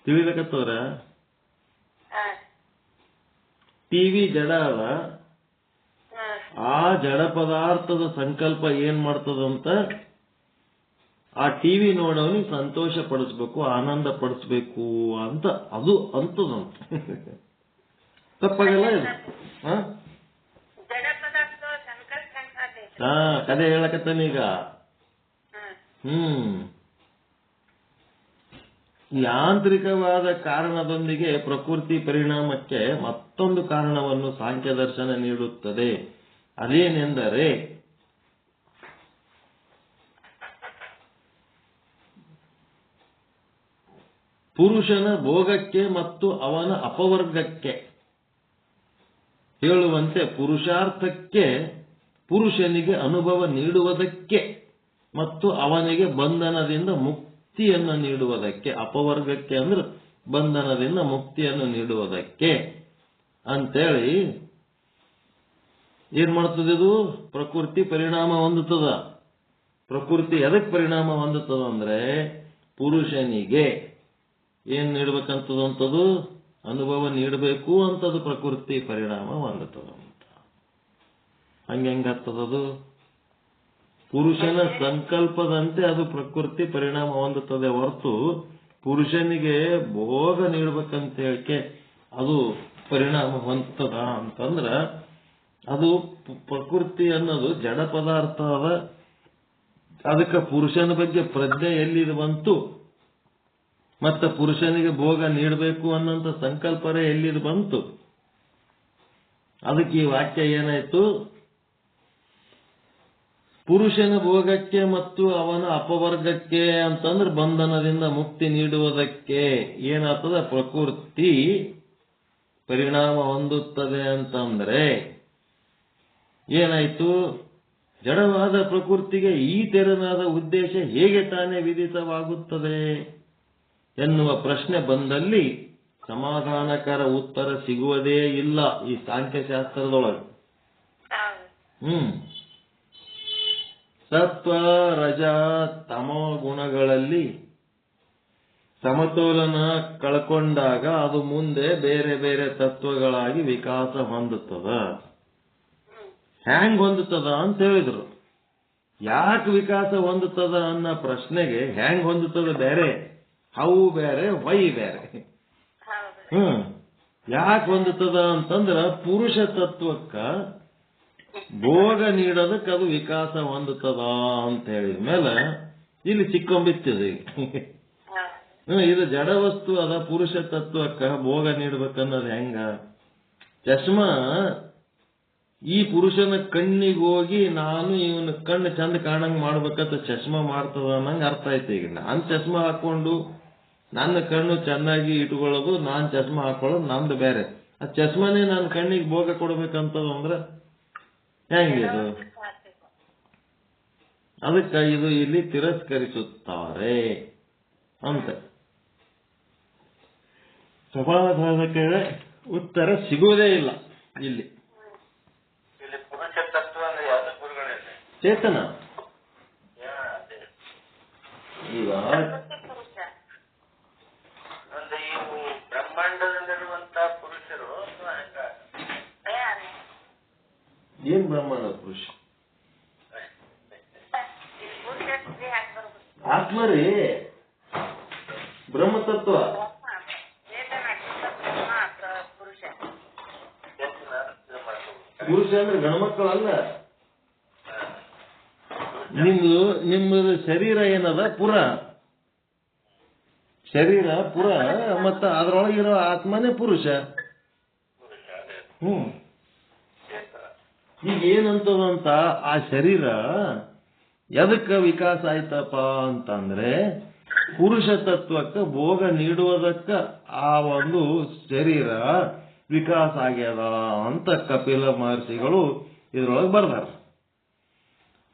ತಿಳಿದಕತ್ತವ್ರ? ಟಿವಿ ಜಡ ಅದ, ಆ ಜಡ ಪದಾರ್ಥದ ಸಂಕಲ್ಪ ಏನ್ ಮಾಡ್ತದಂತ ಆ ಟಿವಿ ನೋಡೋನಿಗೆ ಸಂತೋಷ ಪಡಿಸ್ಬೇಕು, ಆನಂದ ಪಡಿಸ್ಬೇಕು ಅಂತ ಅದು ಅಂತದಂತ. ತಪ್ಪಾಗಲ್ಲ ಇದು? ಕದೆ ಹೇಳಕತ್ತಾನೀಗ. ಯಾಂತ್ರಿಕವಾದ ಕಾರಣದೊಂದಿಗೆ ಪ್ರಕೃತಿ ಪರಿಣಾಮಕ್ಕೆ ಮತ್ತೊಂದು ಕಾರಣವನ್ನು ಸಾಂಖ್ಯ ದರ್ಶನ ನೀಡುತ್ತದೆ. ಅದೇನೆಂದರೆ ಪುರುಷನ ಭೋಗಕ್ಕೆ ಮತ್ತು ಅವನ ಅಪವರ್ಗಕ್ಕೆ ಹೇಳುವಂತೆ ಪುರುಷಾರ್ಥಕ್ಕೆ, ಪುರುಷನಿಗೆ ಅನುಭವ ನೀಡುವುದಕ್ಕೆ ಮತ್ತು ಅವನಿಗೆ ಬಂಧನದಿಂದ ಮುಕ್ತಿಯನ್ನು ನೀಡುವುದಕ್ಕೆ, ಅಪವರ್ಗಕ್ಕೆ ಅಂದ್ರೆ ಬಂಧನದಿಂದ ಮುಕ್ತಿಯನ್ನು ನೀಡುವುದಕ್ಕೆ ಅಂತೇಳಿ ಏನ್ ಮಾಡ್ತದೆ ಇದು? ಪ್ರಕೃತಿ ಪರಿಣಾಮ ಹೊಂದುತ್ತದ. ಪ್ರಕೃತಿ ಎದಕ್ಕೆ ಪರಿಣಾಮ ಹೊಂದುತ್ತದ ಅಂದ್ರೆ ಪುರುಷನಿಗೆ ಏನ್ ನೀಡ್ಬೇಕಂತದಂತದು? ಅನುಭವ ನೀಡಬೇಕು ಅಂತದು ಪ್ರಕೃತಿ ಪರಿಣಾಮ ಹೊಂದುತ್ತದ ಅಂತ. ಹಂಗಾಗ್ತದದು? ಪುರುಷನ ಸಂಕಲ್ಪದಂತೆ ಅದು ಪ್ರಕೃತಿ ಪರಿಣಾಮ ಹೊಂದುತ್ತದೆ ಹೊರತು ಪುರುಷನಿಗೆ ಭೋಗ ನೀಡ್ಬೇಕಂತ ಹೇಳಿಕೆ ಅದು ಪರಿಣಾಮ ಹೊಂದುತ್ತದ ಅಂತಂದ್ರ ಅದು ಪ್ರಕೃತಿ ಅನ್ನೋದು ಜಡ ಪದಾರ್ಥ ಅದ. ಅದಕ್ಕೆ ಪುರುಷನ ಬಗ್ಗೆ ಪ್ರಜ್ಞೆ ಎಲ್ಲಿದು ಬಂತು, ಮತ್ತೆ ಪುರುಷನಿಗೆ ಭೋಗ ನೀಡಬೇಕು ಅನ್ನೋಂಥ ಸಂಕಲ್ಪನೆ ಎಲ್ಲಿದು ಬಂತು? ಅದಕ್ಕೆ ಈ ವಾಕ್ಯ ಏನಾಯ್ತು? ಪುರುಷನ ಭೋಗಕ್ಕೆ ಮತ್ತು ಅವನ ಅಪವರ್ಗಕ್ಕೆ ಅಂತಂದ್ರೆ ಬಂಧನದಿಂದ ಮುಕ್ತಿ ನೀಡುವುದಕ್ಕೆ ಏನಾಗ್ತದ? ಪ್ರಕೃತಿ ಪರಿಣಾಮ ಹೊಂದುತ್ತದೆ ಅಂತಂದ್ರೆ ಏನಾಯ್ತು? ಜಡವಾದ ಪ್ರಕೃತಿಗೆ ಈ ತೆರನಾದ ಉದ್ದೇಶ ಹೇಗೆ ತಾನೇ ವಿದಿತವಾಗುತ್ತದೆ ಎನ್ನುವ ಪ್ರಶ್ನೆ ಬಂದಲ್ಲಿ ಸಮಾಧಾನಕರ ಉತ್ತರ ಸಿಗುವುದೇ ಇಲ್ಲ ಈ ಸಾಂಖ್ಯಶಾಸ್ತ್ರದೊಳಗೆ. ಸತ್ವ ರಜ ತಮೋ ಗುಣಗಳಲ್ಲಿ ಸಮತೋಲನ ಕಳ್ಕೊಂಡಾಗ ಅದು ಮುಂದೆ ಬೇರೆ ಬೇರೆ ತತ್ವಗಳಾಗಿ ವಿಕಾಸ ಹೊಂದುತ್ತದ. ಹ್ಯಾಂಗ್ ಹೊಂದುತ್ತದ ಅಂತ ಹೇಳಿದ್ರು. ಯಾಕೆ ವಿಕಾಸ ಹೊಂದುತ್ತದ ಅನ್ನೋ ಪ್ರಶ್ನೆಗೆ ಹ್ಯಾಂಗ್ ಹೊಂದುತ್ತದ ಬೇರೆ, ಹೌ ಬೇರೆ, ವೈ ಬೇರೆ. ಯಾಕೆ ಹೊಂದುತ್ತದ ಅಂತಂದ್ರ ಪುರುಷ ತತ್ವಕ್ಕ ಭೋಗ ನೀಡೋದಕ್ಕೆ ಅದು ವಿಕಾಸ ಹೊಂದುತ್ತದ ಅಂತ ಹೇಳಿದ ಮೇಲೆ ಇಲ್ಲಿ ಸಿಕ್ಕೊಂಬಿತ್ತಿದೆ. ಇದು ಜಡ ವಸ್ತು ಅದ, ಪುರುಷ ತತ್ವಕ್ಕ ಭೋಗ ನೀಡ್ಬೇಕನ್ನೋದು ಹೆಂಗ? ಚಶ್ಮಾ ಈ ಪುರುಷನ ಕಣ್ಣಿಗೆ ಹೋಗಿ ನಾನು ಇವನ ಕಣ್ಣು ಚಂದ ಕಾಣಂಗ್ ಮಾಡ್ಬೇಕಂತ ಚಶ್ಮಾ ಮಾಡ್ತದ ಅನ್ನಂಗೆ ಅರ್ಥ ಆಯ್ತು. ಈಗ ನಾನ್ ಚಶ್ಮಾ ಹಾಕೊಂಡು ನನ್ನ ಕಣ್ಣು ಚೆನ್ನಾಗಿ ಇಟ್ಕೊಳ್ಳೋದು, ನಾನ್ ಚಶ್ಮಾ ಹಾಕೊಳ್ಳೋದು ನಂದು ಬೇರೆ. ಆ ಚಶ್ಮಾನೇ ನನ್ನ ಕಣ್ಣಿಗೆ ಭೋಗ ಕೊಡ್ಬೇಕಂತದ ಅಂದ್ರೆ ಹೆಂಗಿದು? ಅದಕ್ಕೆ ಇದು ಇಲ್ಲಿ ತಿರಸ್ಕರಿಸುತ್ತಾರೆ ಅಂತ. ಸಮಾಧಾನಕ್ಕೆ ಉತ್ತರ ಸಿಗುವುದೇ ಇಲ್ಲ ಇಲ್ಲಿ. ಚೇತನ ಈಗ ಬ್ರಹ್ಮಾಂಡದಲ್ಲಿರುವಂತಹ ಪುರುಷರು ಏನ್ ಬ್ರಹ್ಮಾಂಡ ಪುರುಷ? ಆತ್ಮ ರೀ, ಬ್ರಹ್ಮತತ್ವ. ಪುರುಷ ಅಂದ್ರೆ ಗಣಮಕ್ಕಳಲ್ಲ. ನಿಮ್ಮದು ಶರೀರ ಏನದ? ಪುರ. ಶರೀರ ಪುರ, ಮತ್ತ ಅದ್ರೊಳಗಿರೋ ಆತ್ಮನೇ ಪುರುಷ. ಈಗ ಏನಂತದಂತ ಆ ಶರೀರ ಎದಕ್ಕೆ ವಿಕಾಸ ಆಯ್ತಪ್ಪ ಅಂತಂದ್ರೆ ಪುರುಷ ತತ್ವಕ್ಕೆ ಭೋಗ ನೀಡುವುದಕ್ಕ ಆ ಒಂದು ಶರೀರ ವಿಕಾಸ ಆಗ್ಯದ ಅಂತ ಕಪಿಲ ಮಹರ್ಷಿಗಳು ಇದ್ರೊಳಗೆ ಬರ್ದಾರ.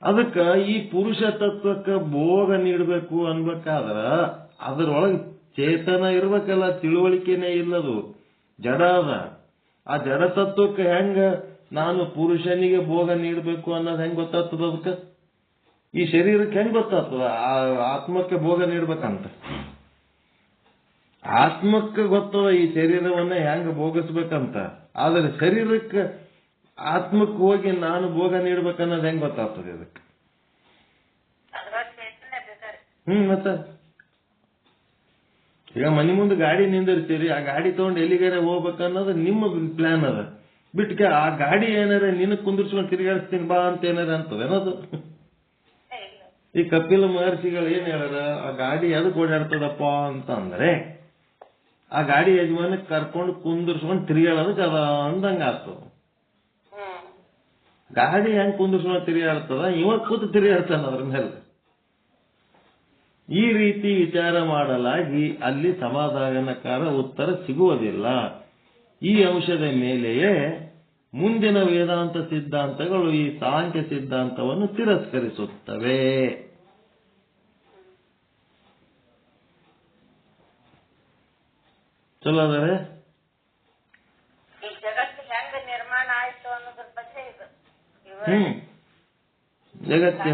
ಅದಕ್ಕ ಈ ಪುರುಷ ತತ್ವಕ್ಕೆ ಭೋಗ ನೀಡಬೇಕು ಅನ್ಬೇಕಾದ್ರ ಅದರೊಳಗೆ ಚೇತನ ಇರ್ಬೇಕಲ್ಲ, ತಿಳುವಳಿಕೆನೇ ಇಲ್ಲದು, ಜಡ ಅದ. ಆ ಜಡ ತತ್ವಕ್ಕೆ ಹೆಂಗ ನಾನು ಪುರುಷನಿಗೆ ಭೋಗ ನೀಡಬೇಕು ಅನ್ನೋದು ಹೆಂಗ್ ಗೊತ್ತಾಗ್ತದ? ಅದಕ್ಕೆ ಈ ಶರೀರಕ್ಕೆ ಹೆಂಗ್ ಗೊತ್ತಾಗ್ತದ ಆ ಆತ್ಮಕ್ಕೆ ಭೋಗ ನೀಡ್ಬೇಕಂತ? ಆತ್ಮಕ್ಕೆ ಗೊತ್ತದ ಈ ಶರೀರವನ್ನ ಹೆಂಗ್ ಭೋಗಿಸ್ಬೇಕಂತ. ಆದ್ರೆ ಶರೀರಕ್ಕೆ ಆತ್ಮಕ್ಕೆ ಹೋಗಿ ನಾನು ಭೋಗ ನೀಡ್ಬೇಕನ್ನೋದು ಹೆಂಗ್ ಗೊತ್ತಾಗ್ತದೆ ಅದಕ್ಕೆ? ಮತ್ತ ಈಗ ಮನೆ ಮುಂದೆ ಗಾಡಿ ನಿಂದಿರ್ತೀರಿ, ಆ ಗಾಡಿ ತಗೊಂಡು ಎಲ್ಲಿಗಾರ ಹೋಗ್ಬೇಕನ್ನೋದು ನಿಮ್ಮ ಪ್ಲಾನ್ ಅದ. ಬಿಟ್ಕೆ ಆ ಗಾಡಿ ಏನಾರ ನಿನಗ್ ಕುಂದಿರ್ಸ್ಕೊಂಡು ತಿರುಗಾಡಿಸ್ತೀನಿ ಬಾ ಅಂತ ಏನಾರ ಅಂತದೇನದು? ಈ ಕಪಿಲ ಮಹರ್ಷಿಗಳು ಏನ್ ಹೇಳಾರ? ಆ ಗಾಡಿ ಎದಕ್ ಓಡಾಡ್ತದಪ್ಪ ಅಂತ ಅಂದ್ರೆ ಆ ಗಾಡಿ ಯಜಮಾನಕ್ಕೆ ಕರ್ಕೊಂಡು ಕುಂದಿರ್ಸ್ಕೊಂಡು ತಿರುಗಾಡೋದಕ್ಕೆ ಅದ ಅಂದಂಗ ಆಗ್ತದ. ಗಾಡಿ ಹೆಂಗ್ ಕುಂದಿರ್ಸ್ಕೊಂಡು ತಿರುಗಾಡ್ತದ? ಇವಾಗ ಕೂತು ತಿರುಗಾಡ್ತಾನ ಅದ್ರ ಮೇಲೆ. ಈ ರೀತಿ ವಿಚಾರ ಮಾಡಲಾಗಿ ಅಲ್ಲಿ ಸಮಾಧಾನಕಾರ ಉತ್ತರ ಸಿಗುವುದಿಲ್ಲ. ಈ ಅಂಶದ ಮೇಲೆಯೇ ಮುಂದಿನ ವೇದಾಂತ ಸಿದ್ಧಾಂತಗಳು ಈ ಸಾಂಖ್ಯ ಸಿದ್ಧಾಂತವನ್ನು ತಿರಸ್ಕರಿಸುತ್ತವೆ. ಚಲೋ ಆದರೆ ಈ ಜಗತ್ತು ಹೆಂಗ ನಿರ್ಮಾಣ ಆಯ್ತು ಅನ್ನೋದ್ರ ಬಗ್ಗೆ ಇದು ಜಗತ್ತೆ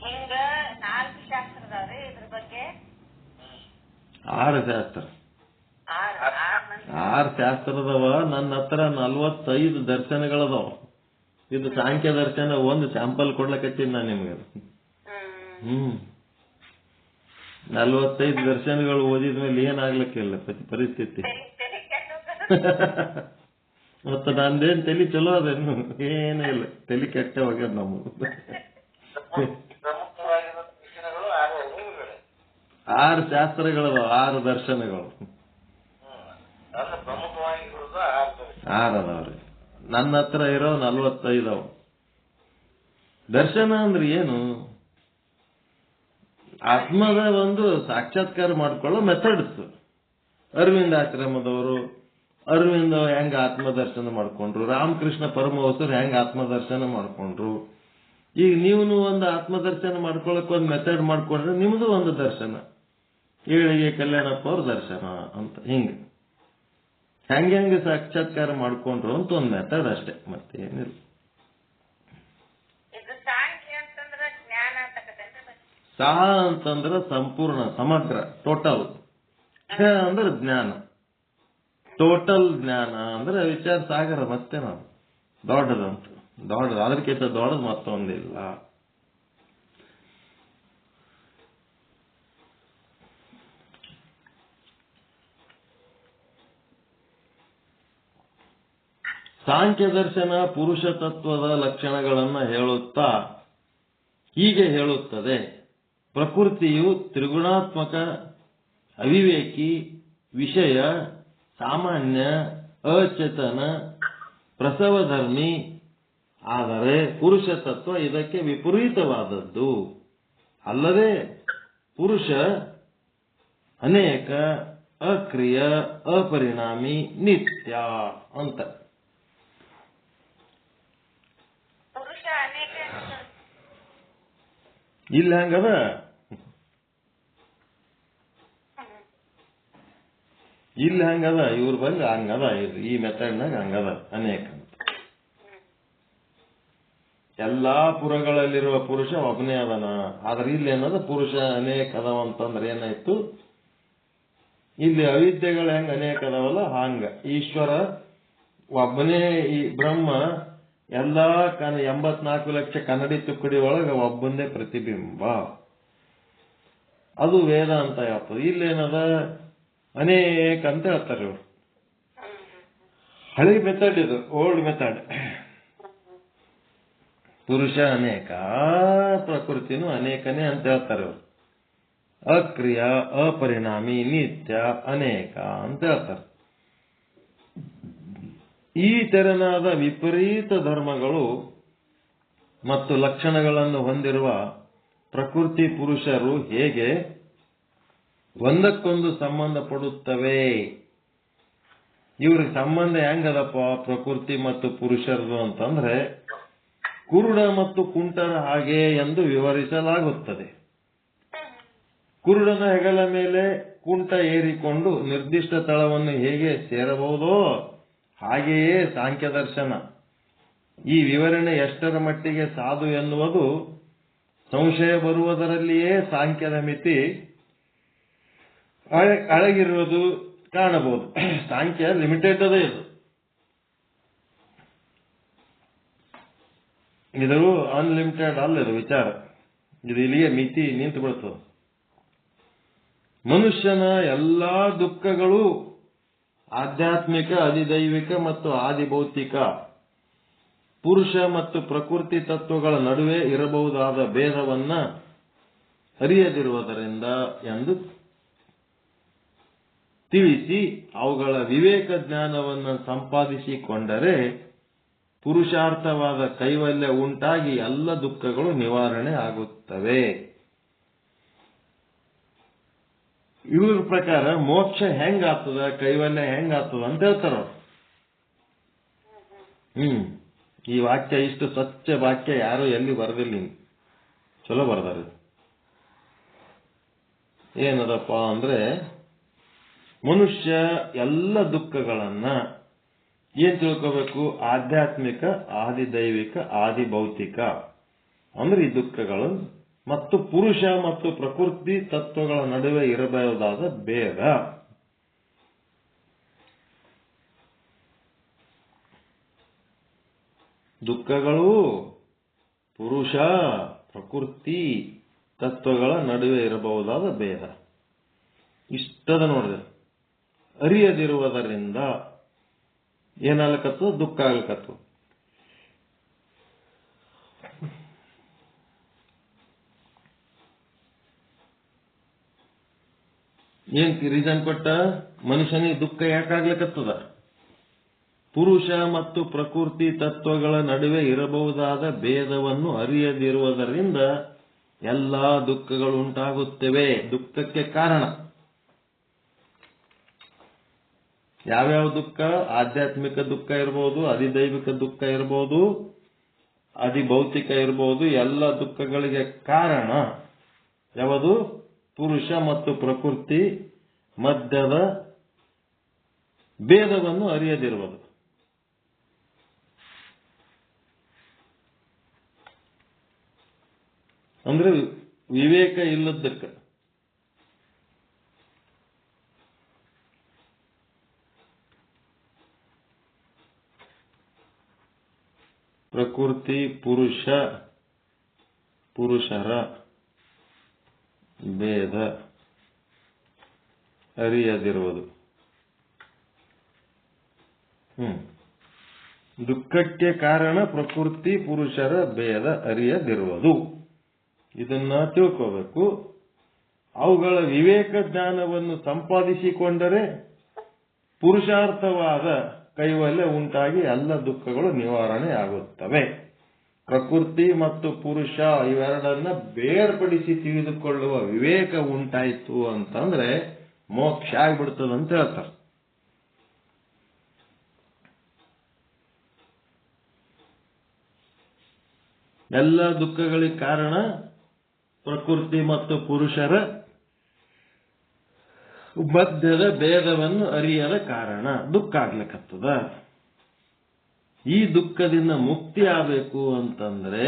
ಹಿಂಗ 4 ಶಾಸ್ತ್ರದವ್ರಿ ಇದ್ರ ಬಗ್ಗೆ 6 ಶಾಸ್ತ್ರ 6 ಶಾಸ್ತ್ರದವ. ನನ್ನ ಹತ್ರ 45 ದರ್ಶನಗಳದಾವ. ಇದು ಸಾಂಖ್ಯ ದರ್ಶನ ಒಂದು ಸ್ಯಾಂಪಲ್ ಕೊಡ್ಲಕತ್ತೀನಿ ನಾನು ನಿಮ್ಗೆ. 45 ದರ್ಶನಗಳು ಓದಿದ್ಮೇಲೆ ಏನಾಗ್ಲಿಕ್ಕಿಲ್ಲ ಪರಿಸ್ಥಿತಿ. ಮತ್ತೆ ನಂದೇನ್ ತಲೆ ಚಲೋ ಅದೇನು? ಏನೂ ಇಲ್ಲ, ತಲೆ ಕೆಟ್ಟ ಹೋಗ್ಯದ ನಮ್ದು. 6 ಶಾಸ್ತ್ರಗಳದಾವ, 6 ದರ್ಶನಗಳು 6 ಅದಾವ್ರಿ. ನನ್ನ ಹತ್ರ ಇರೋ 45 ಅವ. ದರ್ಶನ ಅಂದ್ರೆ ಏನು? ಆತ್ಮದ ಒಂದು ಸಾಕ್ಷಾತ್ಕಾರ ಮಾಡ್ಕೊಳ್ಳೋ ಮೆಥಡ್ಸ್. ಅರವಿಂದ ಆಶ್ರಮದವರು ಅರವಿಂದ ಹೆಂಗ ಆತ್ಮದರ್ಶನ ಮಾಡ್ಕೊಂಡ್ರು, ರಾಮಕೃಷ್ಣ ಪರಮಹಂಸರು ಹೆಂಗ ಆತ್ಮದರ್ಶನ ಮಾಡ್ಕೊಂಡ್ರು. ಈಗ ನೀವು ಒಂದು ಆತ್ಮದರ್ಶನ ಮಾಡ್ಕೊಳಕ್ ಒಂದು ಮೆಥಡ್ ಮಾಡ್ಕೊಂಡ್ರೆ ನಿಮ್ದು ಒಂದು ದರ್ಶನ. ಏಳಿಗೆ ಕಲ್ಯಾಣಪ್ಪ ಅವ್ರ ದರ್ಶನ ಅಂತ ಹಿಂಗ ಹೆಂಗೆ ಸಾಕ್ಷಾತ್ಕಾರ ಮಾಡ್ಕೊಂಡ್ರು ಅಂತ ಒಂದು ಮೆಥಡ್ ಅಷ್ಟೇ, ಮತ್ತೆ ಏನಿಲ್ಲ. ಸಾ ಅಂತಂದ್ರ ಸಂಪೂರ್ಣ, ಸಮಗ್ರ, ಟೋಟಲ್. ಅಂದ್ರೆ ಜ್ಞಾನ, ಟೋಟಲ್ ಜ್ಞಾನ ಅಂದ್ರೆ ವಿಚಾರ ಸಾಗರ. ಮತ್ತೆ ನಾವು ದೊಡ್ಡದಂತ ದೊಡ್ಡದು, ಅದಕ್ಕಿಂತ ದೊಡ್ಡದು ಮತ್ತೊಂದಿಲ್ಲ. ಸಾಂಖ್ಯ ದರ್ಶನ ಪುರುಷ ತತ್ವದ ಲಕ್ಷಣಗಳನ್ನು ಹೇಳುತ್ತಾ ಹೀಗೆ ಹೇಳುತ್ತದೆ: ಪ್ರಕೃತಿಯು ತ್ರಿಗುಣಾತ್ಮಕ, ಅವಿವೇಕಿ, ವಿಷಯ, ಸಾಮಾನ್ಯ, ಅಚೇತನ, ಪ್ರಸವಧರ್ಮಿ. ಆದರೆ ಪುರುಷ ತತ್ವ ಇದಕ್ಕೆ ವಿಪರೀತವಾದದ್ದು. ಅಲ್ಲದೆ ಪುರುಷ ಅನೇಕ, ಅಕ್ರಿಯ, ಅಪರಿಣಾಮಿ, ನಿತ್ಯ ಅಂತ. ಇಲ್ಲಿ ಹಂಗದ, ಇಲ್ಲಿ ಹಂಗದ, ಇವ್ರ ಬಂದು ಹಂಗದ. ಇದು ಈ ಮೆಥಡ್ನಾಗ ಹಂಗದ, ಅನೇಕ ಅಂತ. ಎಲ್ಲಾ ಪುರಗಳಲ್ಲಿರುವ ಪುರುಷ ಒಬ್ಬನೇ ಅದನ. ಆದ್ರೆ ಇಲ್ಲಿ ಏನದ, ಪುರುಷ ಅನೇಕ ಅದಾವ ಅಂತಂದ್ರೆ ಏನಾಯ್ತು, ಇಲ್ಲಿ ಅವಿದ್ಯೆಗಳು ಹೆಂಗ ಅನೇಕ ಅದಾವಲ್ಲ ಹಂಗ ಈಶ್ವರ ಒಬ್ಬನೇ. ಈ ಬ್ರಹ್ಮ ಎಲ್ಲಾ 84 ಲಕ್ಷ ಕನ್ನಡಿ ತುಕ್ಕಡಿ ಒಳಗ ಒಬ್ಬಂದೇ ಪ್ರತಿಬಿಂಬ. ಅದು ವೇದ ಅಂತ ಹೇಳ್ತದೆ. ಇಲ್ಲೇನದ, ಅನೇಕ ಅಂತ ಹೇಳ್ತಾರೆ ಇವರು. ಹಳಿ ಮೆಥಡ್ ಇದು, ಓಲ್ಡ್ ಮೆಥಡ್. ಪುರುಷ ಅನೇಕ, ಪ್ರಕೃತಿನೂ ಅನೇಕನೇ ಅಂತ ಹೇಳ್ತಾರೆ ಇವರು. ಅಕ್ರಿಯ, ಅಪರಿಣಾಮಿ, ನಿತ್ಯ, ಅನೇಕ ಅಂತ ಹೇಳ್ತಾರೆ. ಈ ತೆರನಾದ ವಿಪರೀತ ಧರ್ಮಗಳು ಮತ್ತು ಲಕ್ಷಣಗಳನ್ನು ಹೊಂದಿರುವ ಪ್ರಕೃತಿ ಪುರುಷರು ಹೇಗೆ ಒಂದಕ್ಕೊಂದು ಸಂಬಂಧ ಪಡುತ್ತವೆ? ಇವ್ರಿಗೆ ಸಂಬಂಧ ಹೆಂಗದಪ್ಪ ಪ್ರಕೃತಿ ಮತ್ತು ಪುರುಷರದು ಅಂತಂದ್ರೆ, ಕುರುಡ ಮತ್ತು ಕುಂಟರ ಹಾಗೆ ಎಂದು ವಿವರಿಸಲಾಗುತ್ತದೆ. ಕುರುಡನ ಹೆಗಲ ಮೇಲೆ ಕುಂಟ ಏರಿಕೊಂಡು ನಿರ್ದಿಷ್ಟ ತಳವನ್ನು ಹೇಗೆ ಸೇರಬಹುದೋ ಹಾಗೆಯೇ ಸಾಂಖ್ಯ ದರ್ಶನ. ಈ ವಿವರಣೆ ಎಷ್ಟರ ಮಟ್ಟಿಗೆ ಸಾಧು ಎನ್ನುವುದು ಸಂಶಯ ಬರುವುದರಲ್ಲಿಯೇ ಸಾಂಖ್ಯದ ಮಿತಿ ಅಳಗಿರುವುದು ಕಾಣಬಹುದು. ಸಾಂಖ್ಯ ಲಿಮಿಟೆಡ್ ಅದೇ ಇದು ಅನ್ಲಿಮಿಟೆಡ್ ಅಲ್ಲ. ಇದು ವಿಚಾರ, ಇದು ಇಲ್ಲಿಗೆ ಮಿತಿ ನಿಂತು ಬಿಡ್ತದೆ. ಮನುಷ್ಯನ ಎಲ್ಲಾ ದುಃಖಗಳು ಆಧ್ಯಾತ್ಮಿಕ, ಅಧಿದೈವಿಕ ಮತ್ತು ಆದಿಭೌತಿಕ, ಪುರುಷ ಮತ್ತು ಪ್ರಕೃತಿ ತತ್ವಗಳ ನಡುವೆ ಇರಬಹುದಾದ ಭೇದವನ್ನ ಅರಿಯದಿರುವುದರಿಂದ ಎಂದು ತಿಳಿಸಿ ಅವುಗಳ ವಿವೇಕ ಜ್ಞಾನವನ್ನು ಸಂಪಾದಿಸಿಕೊಂಡರೆ ಪುರುಷಾರ್ಥವಾದ ಕೈವಲ್ಯ ಉಂಟಾಗಿ ಎಲ್ಲ ದುಃಖಗಳು ನಿವಾರಣೆ ಆಗುತ್ತವೆ. ಇವ್ರ ಪ್ರಕಾರ ಮೋಕ್ಷ ಹೆಂಗಾಗ್ತದ, ಕೈವಲ್ಯ ಹೆಂಗಾಗ್ತದ ಅಂತ ಹೇಳ್ತಾರ. ಈ ವಾಕ್ಯ ಇಷ್ಟು ಸ್ವಚ್ಛ ವಾಕ್ಯ ಯಾರು ಎಲ್ಲಿ ಬರದಿಲ್ಲ, ಚಲೋ ಬರ್ದಾರ. ಏನದಪ್ಪ ಅಂದ್ರೆ, ಮನುಷ್ಯ ಎಲ್ಲ ದುಃಖಗಳನ್ನ ಏನ್ ತಿಳ್ಕೋಬೇಕು? ಆಧ್ಯಾತ್ಮಿಕ, ಆದಿದೈವಿಕ, ಆದಿಭೌತಿಕ ಅಂದ್ರೆ ಈ ದುಃಖಗಳು ಮತ್ತು ಪುರುಷ ಮತ್ತು ಪ್ರಕೃತಿ ತತ್ವಗಳ ನಡುವೆ ಇರಬಹುದಾದ ಭೇದ. ದುಃಖಗಳು ಪುರುಷ ಪ್ರಕೃತಿ ತತ್ವಗಳ ನಡುವೆ ಇರಬಹುದಾದ ಭೇದ ಇಷ್ಟದ ನೋಡಿದೆ. ಅರಿಯದಿರುವುದರಿಂದ ಏನಾಗಲಕತ್ತು? ದುಃಖ ಆಗ್ಲಕತ್ತು. ಏನ್ ರೀಸನ್ ಕೊಟ್ಟ? ಮನುಷ್ಯನಿಗೆ ದುಃಖ ಯಾಕಾಗ್ಲಕತ್ತದ? ಪುರುಷ ಮತ್ತು ಪ್ರಕೃತಿ ತತ್ವಗಳ ನಡುವೆ ಇರಬಹುದಾದ ಭೇದವನ್ನು ಅರಿಯದಿರುವುದರಿಂದ ಎಲ್ಲಾ ದುಃಖಗಳು ಉಂಟಾಗುತ್ತವೆ. ದುಃಖಕ್ಕೆ ಕಾರಣ ಯಾವ್ಯಾವ ದುಃಖ? ಆಧ್ಯಾತ್ಮಿಕ ದುಃಖ ಇರಬಹುದು, ಅಧಿದೈವಿಕ ದುಃಖ ಇರಬಹುದು, ಅಧಿಭೌತಿಕ ಇರಬಹುದು. ಎಲ್ಲ ದುಃಖಗಳಿಗೆ ಕಾರಣ ಯಾವುದು? ಪುರುಷ ಮತ್ತು ಪ್ರಕೃತಿ ಮಧ್ಯದ ಭೇದವನ್ನು ಅರಿಯದಿರುವುದು. ಅಂದ್ರೆ ವಿವೇಕ ಇಲ್ಲದಕ್ಕೆ. ಪ್ರಕೃತಿ ಪುರುಷರ ಭೇದ ಅರಿಯದಿರುವುದು. ದುಃಖಕ್ಕೆ ಕಾರಣ ಪ್ರಕೃತಿ ಪುರುಷರ ಭೇದ ಅರಿಯದಿರುವುದು. ಇದನ್ನ ತಿಳ್ಕೋಬೇಕು. ಅವುಗಳ ವಿವೇಕ ಜ್ಞಾನವನ್ನು ಸಂಪಾದಿಸಿಕೊಂಡರೆ ಪುರುಷಾರ್ಥವಾದ ಕೈವಲ್ಯ ಉಂಟಾಗಿ ಎಲ್ಲ ದುಃಖಗಳು ನಿವಾರಣೆ ಆಗುತ್ತವೆ. ಪ್ರಕೃತಿ ಮತ್ತು ಪುರುಷ ಇವೆರಡನ್ನ ಬೇರ್ಪಡಿಸಿ ತಿಳಿದುಕೊಳ್ಳುವ ವಿವೇಕ ಉಂಟಾಯಿತು ಅಂತಂದ್ರೆ ಮೋಕ್ಷ ಆಗ್ಬಿಡ್ತದಂತ ಹೇಳ್ತಾರೆ. ಎಲ್ಲ ದುಃಖಗಳಿಗೆ ಕಾರಣ ಪ್ರಕೃತಿ ಮತ್ತು ಪುರುಷರ ಮಧ್ಯದ ಭೇದವನ್ನು ಅರಿಯದ ಕಾರಣ ದುಃಖ ಆಗ್ಲಿಕ್ಕತ್ತದ. ಈ ದುಃಖದಿಂದ ಮುಕ್ತಿ ಆಗಬೇಕು ಅಂತಂದ್ರೆ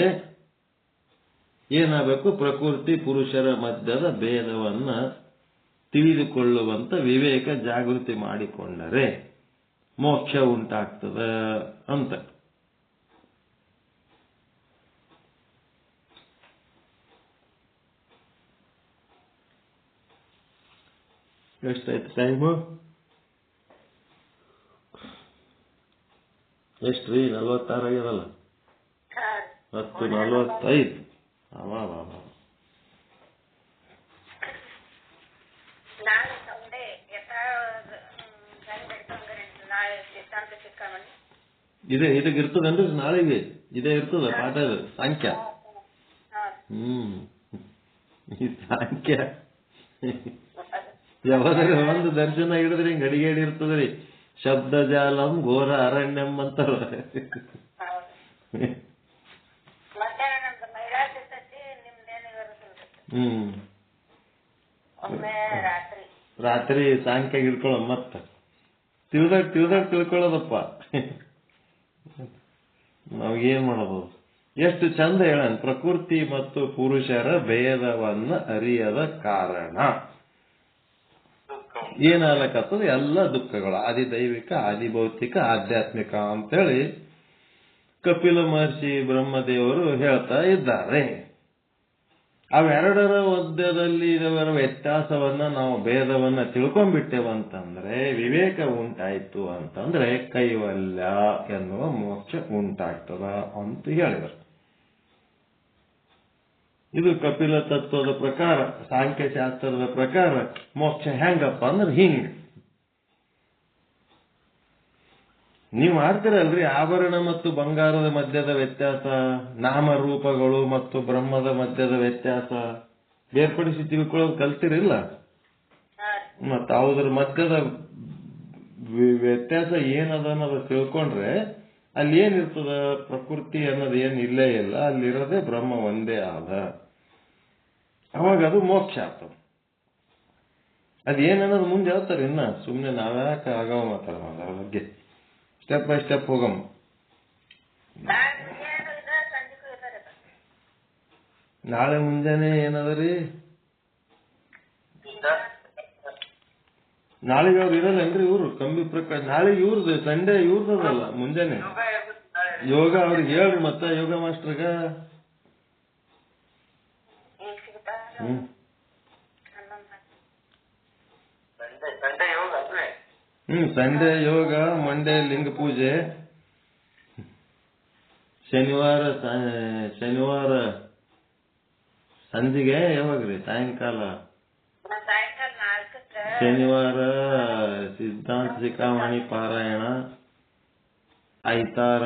ಏನಾಗಬೇಕು? ಪ್ರಕೃತಿ ಪುರುಷರ ಮಧ್ಯದ ಭೇದವನ್ನ ತಿಳಿದುಕೊಳ್ಳುವಂತ ವಿವೇಕ ಜಾಗೃತಿ ಮಾಡಿಕೊಂಡರೆ ಮೋಕ್ಷ ಉಂಟಾಗ್ತದ ಅಂತ. ಎಷ್ಟಾಯ್ತು ಟೈಮು? ಎಷ್ಟ್ರಿ? 46 ಆಗ್ಯದಲ್ಲ. 10:45. ಇದಕ್ಕೆ ಇರ್ತದನ್ರಿ ನಾಳೆಗೆ? ಇದೇ ಇರ್ತದ ಪಾಠ ಸಾಂಖ್ಯ. ಈ ಸಾಂಖ್ಯ ಯಾವಾಗಾರ ಒಂದು ದರ್ಶನ ಹಿಡಿದ್ರಿ ಹಿಂಗ್ ಅಡಿಗೇಡಿ ಇರ್ತದ್ರಿ. ಶಬ್ದ ಜಾಲಂ ಘೋರ ಅರಣ್ಯಂ ಅಂತಾರ. ರಾತ್ರಿ ಸಾಂಖ್ಯ ಹಿಡ್ಕೊಳ್ಳೋ ಮತ್ತ ತಿಳ್ಕೊಳ್ಳೋದಪ್ಪ. ನಾವೇನ್ ಮಾಡಬಹುದು? ಎಷ್ಟು ಚಂದ ಹೇಳನ್. ಪ್ರಕೃತಿ ಮತ್ತು ಪುರುಷರ ಭೇದವನ್ನ ಅರಿಯದ ಕಾರಣ ಏನಾಗಲಕತ್ತದ? ಎಲ್ಲ ದುಃಖಗಳು ಆದಿದೈವಿಕ, ಆದಿಭೌತಿಕ, ಆಧ್ಯಾತ್ಮಿಕ ಅಂತೇಳಿ ಕಪಿಲ ಮಹರ್ಷಿ ಬ್ರಹ್ಮದೇವರು ಹೇಳ್ತಾ ಇದ್ದಾರೆ. ಅವೆರಡರ ಮಧ್ಯದಲ್ಲಿ ಇರುವ ವ್ಯತ್ಯಾಸವನ್ನ ನಾವು ಭೇದವನ್ನ ತಿಳ್ಕೊಂಡ್ಬಿಟ್ಟೇವಂತಂದ್ರೆ ವಿವೇಕ ಉಂಟಾಯ್ತು ಅಂತಂದ್ರೆ ಕೈವಲ್ಯ ಎನ್ನುವ ಮೋಕ್ಷ ಉಂಟಾಗ್ತದ ಅಂತ ಹೇಳಿದರು. ಇದು ಕಪಿಲ ತತ್ವದ ಪ್ರಕಾರ, ಸಾಂಖ್ಯ ಶಾಸ್ತ್ರದ ಪ್ರಕಾರ ಮೋಕ್ಷ ಹೆಂಗಪ್ಪ ಅಂದ್ರೆ ಹಿಂಗ. ನೀವು ಮಾಡ್ತೀರಲ್ರಿ, ಆಭರಣ ಮತ್ತು ಬಂಗಾರದ ಮಧ್ಯದ ವ್ಯತ್ಯಾಸ, ನಾಮರೂಪಗಳು ಮತ್ತು ಬ್ರಹ್ಮದ ಮಧ್ಯದ ವ್ಯತ್ಯಾಸ ಬೇರ್ಪಡಿಸಿ ತಿಳ್ಕೊಳ್ಳೋದು ಕಲ್ತಿರಿಲ್ಲ. ಮತ್ತು ಅದ್ರ ಮಧ್ಯದ ವ್ಯತ್ಯಾಸ ಏನದ ಅನ್ನೋದು ತಿಳ್ಕೊಂಡ್ರೆ ಅಲ್ಲಿ ಏನಿರ್ತದ, ಪ್ರಕೃತಿ ಅನ್ನೋದು ಏನು ಇಲ್ಲೇ ಇಲ್ಲ, ಅಲ್ಲಿರೋದೇ ಬ್ರಹ್ಮ ಒಂದೇ ಆದ. ಅವಾಗ ಅದು ಮೋಕ್ಷ ಆಗ್ತದೆ. ಅದೇನನ್ನೋದು ಮುಂದೆ ಹೇಳ್ತಾರೆ. ಇನ್ನ ಸುಮ್ಮನೆ ನಾವ್ಯಾಕೆ ಆಗವ ಮಾತಾಡೋಣ ಅದ್ರ ಬಗ್ಗೆ. ಸ್ಟೆಪ್ ಬೈ ಸ್ಟೆಪ್ ಹೋಗಮ್ಮ. ನಾಳೆ ಮುಂಜಾನೆ ಏನದರಿ? ನಾಳೆಗೆ ಅವ್ರು ಇರಲ್ಲನ್ರಿ ಇವ್ರು ಕಂಬಿ ಪ್ರಕಾಶ್. ನಾಳೆಗೆ ಇವ್ರದ್ದು ಸಂಡೇ ಇವ್ರದಲ್ಲ ಮುಂಜಾನೆ ಯೋಗ. ಅವ್ರಿಗೆ ಹೇಳ್ರಿ ಮತ್ತ ಯೋಗ ಮಾಸ್ಟರ್ಗ. ಸಂಡೇ ಯೋಗ, ಮಂಡೇ ಲಿಂಗ ಪೂಜೆ, ಶನಿವಾರ ಸಂಜೆಗೆ ಯಾವಾಗ್ರಿ? ಸಾಯಂಕಾಲ. ಶನಿವಾರ ಸಿದ್ಧಾಂತ ಶಿಖಾಮಣಿ ಪಾರಾಯಣ, ಐತಾರ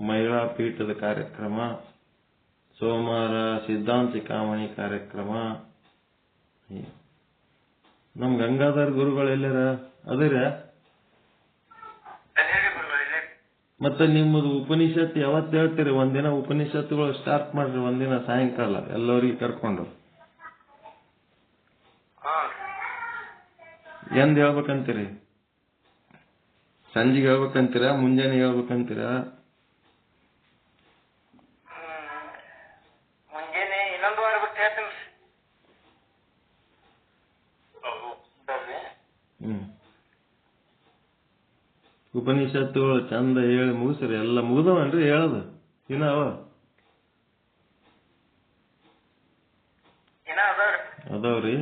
ಮಹಿಳಾ ಪೀಠದ ಕಾರ್ಯಕ್ರಮ, ಸೋಮವಾರ ಸಿದ್ಧಾಂತ ಶಿಖಾಮಣಿ ಕಾರ್ಯಕ್ರಮ. ನಮ್ ಗಂಗಾಧರ್ ಗುರುಗಳು ಎಲ್ಲಾರ ಅದಿರ? ಮತ್ತೆ ನಿಮ್ಮದು ಉಪನಿಷತ್ ಯಾವತ್ತು ಹೇಳ್ತೀರಿ? ಒಂದಿನ ಉಪನಿಷತ್ತುಗಳು ಸ್ಟಾರ್ಟ್ ಮಾಡ್ರಿ, ಒಂದಿನ ಸಾಯಂಕಾಲ ಎಲ್ಲರಿಗೆ ಕರ್ಕೊಂಡು. ಎಂದ್ ಹೇಳ್ಬೇಕಂತೀರಿ? ಸಂಜೆಗೆ ಹೇಳ್ಬೇಕಂತೀರಾ, ಮುಂಜಾನೆ ಹೇಳ್ಬೇಕಂತೀರಾ? ಉಪನಿಷತ್ತುಗಳು ಚಂದ ಹೇಳಿ ಮುಗಿಸ್ರಿ. ಎಲ್ಲ ಮುಗ್ದವನ್ರಿ ಹೇಳೋದು? ಇನ್ನಾವ ಅದಾವ್ರಿ?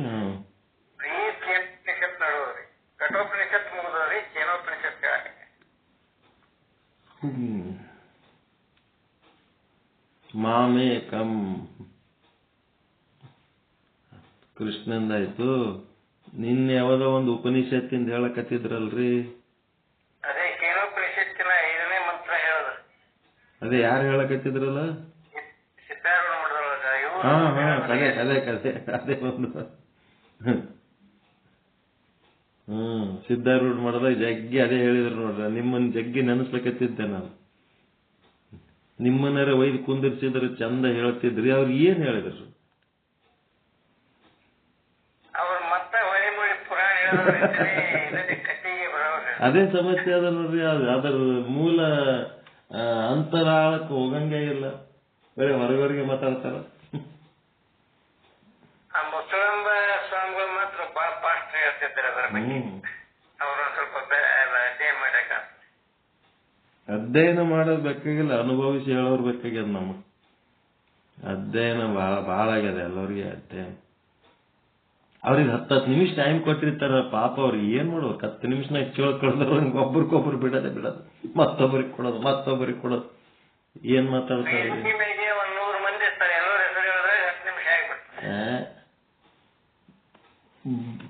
ಮಾಮೇಕಂ ಕೃಷ್ಣಂದಾಯ್ತು. ನಿನ್ನೆ ಯಾವ್ದೋ ಒಂದು ಉಪನಿಷತ್ತಿಂದ ಹೇಳಕತ್ತಿದ್ರಲ್ರಿ? ಅದೇ ಯಾರು ಹೇಳಕತ್ತಿದ್ರಲ್ಲ? ಹಾ ಕಲೆ ಅದೇ ಒಂದು. ಸಿದ್ಧಾರೂಢ ಮಾಡಿದಾಗ ಜಗ್ಗಿ ಅದೇ ಹೇಳಿದ್ರು ನೋಡ್ರಿ. ನಿಮ್ಮನ್ನ ಜಗ್ಗಿ ನೆನಸ್ಲಕತ್ತಿದ್ದೆ ನಾನು. ನಿಮ್ಮನ್ನಾರ ಒಯ್ದು ಕುಂದಿರ್ಸಿದ್ರೆ ಚಂದ ಹೇಳ್ತಿದ್ರಿ. ಅವ್ರು ಏನ್ ಹೇಳಿದ್ರು? ಅದೇ ಸಮಸ್ಯೆ ಅದ ನೋಡ್ರಿ. ಅದರ ಮೂಲ ಅಂತರಾಳಕ್ಕೆ ಹೋಗಂಗೆ ಇಲ್ಲ. ಬರೀ ಹೊರಗವರಿಗೆ ಮಾತಾಡ್ತಾರ. ಅಧ್ಯಯನ ಮಾಡೋದು ಬೇಕಾಗಿಲ್ಲ, ಅನುಭವಿಸಿ ಹೇಳೋರು ಬೇಕಾಗ್ಯದ. ನಮಗೆ ಅಧ್ಯಯನ ಬಹಳ ಆಗ್ಯದ ಎಲ್ಲರಿಗೆ. ಅಧ್ಯಯನ ಅವ್ರಿಗೆ 10 ನಿಮಿಷ ಟೈಮ್ ಕೊಟ್ಟಿರ್ತಾರ. ಪಾಪ ಅವ್ರಿಗೆ ಏನ್ ಮಾಡ್ಬೇಕು? 10 ನಿಮಿಷನಾಗ ಕೇಳ್ಕೊಳ್ದವ್ರ ಒಬ್ರಿಗೊಬ್ರು ಬಿಡೋದು, ಮತ್ತೊಬ್ಬರಿಗೆ ಕೊಡೋದು. ಏನ್ ಮಾತಾಡ್ತಾರೆ?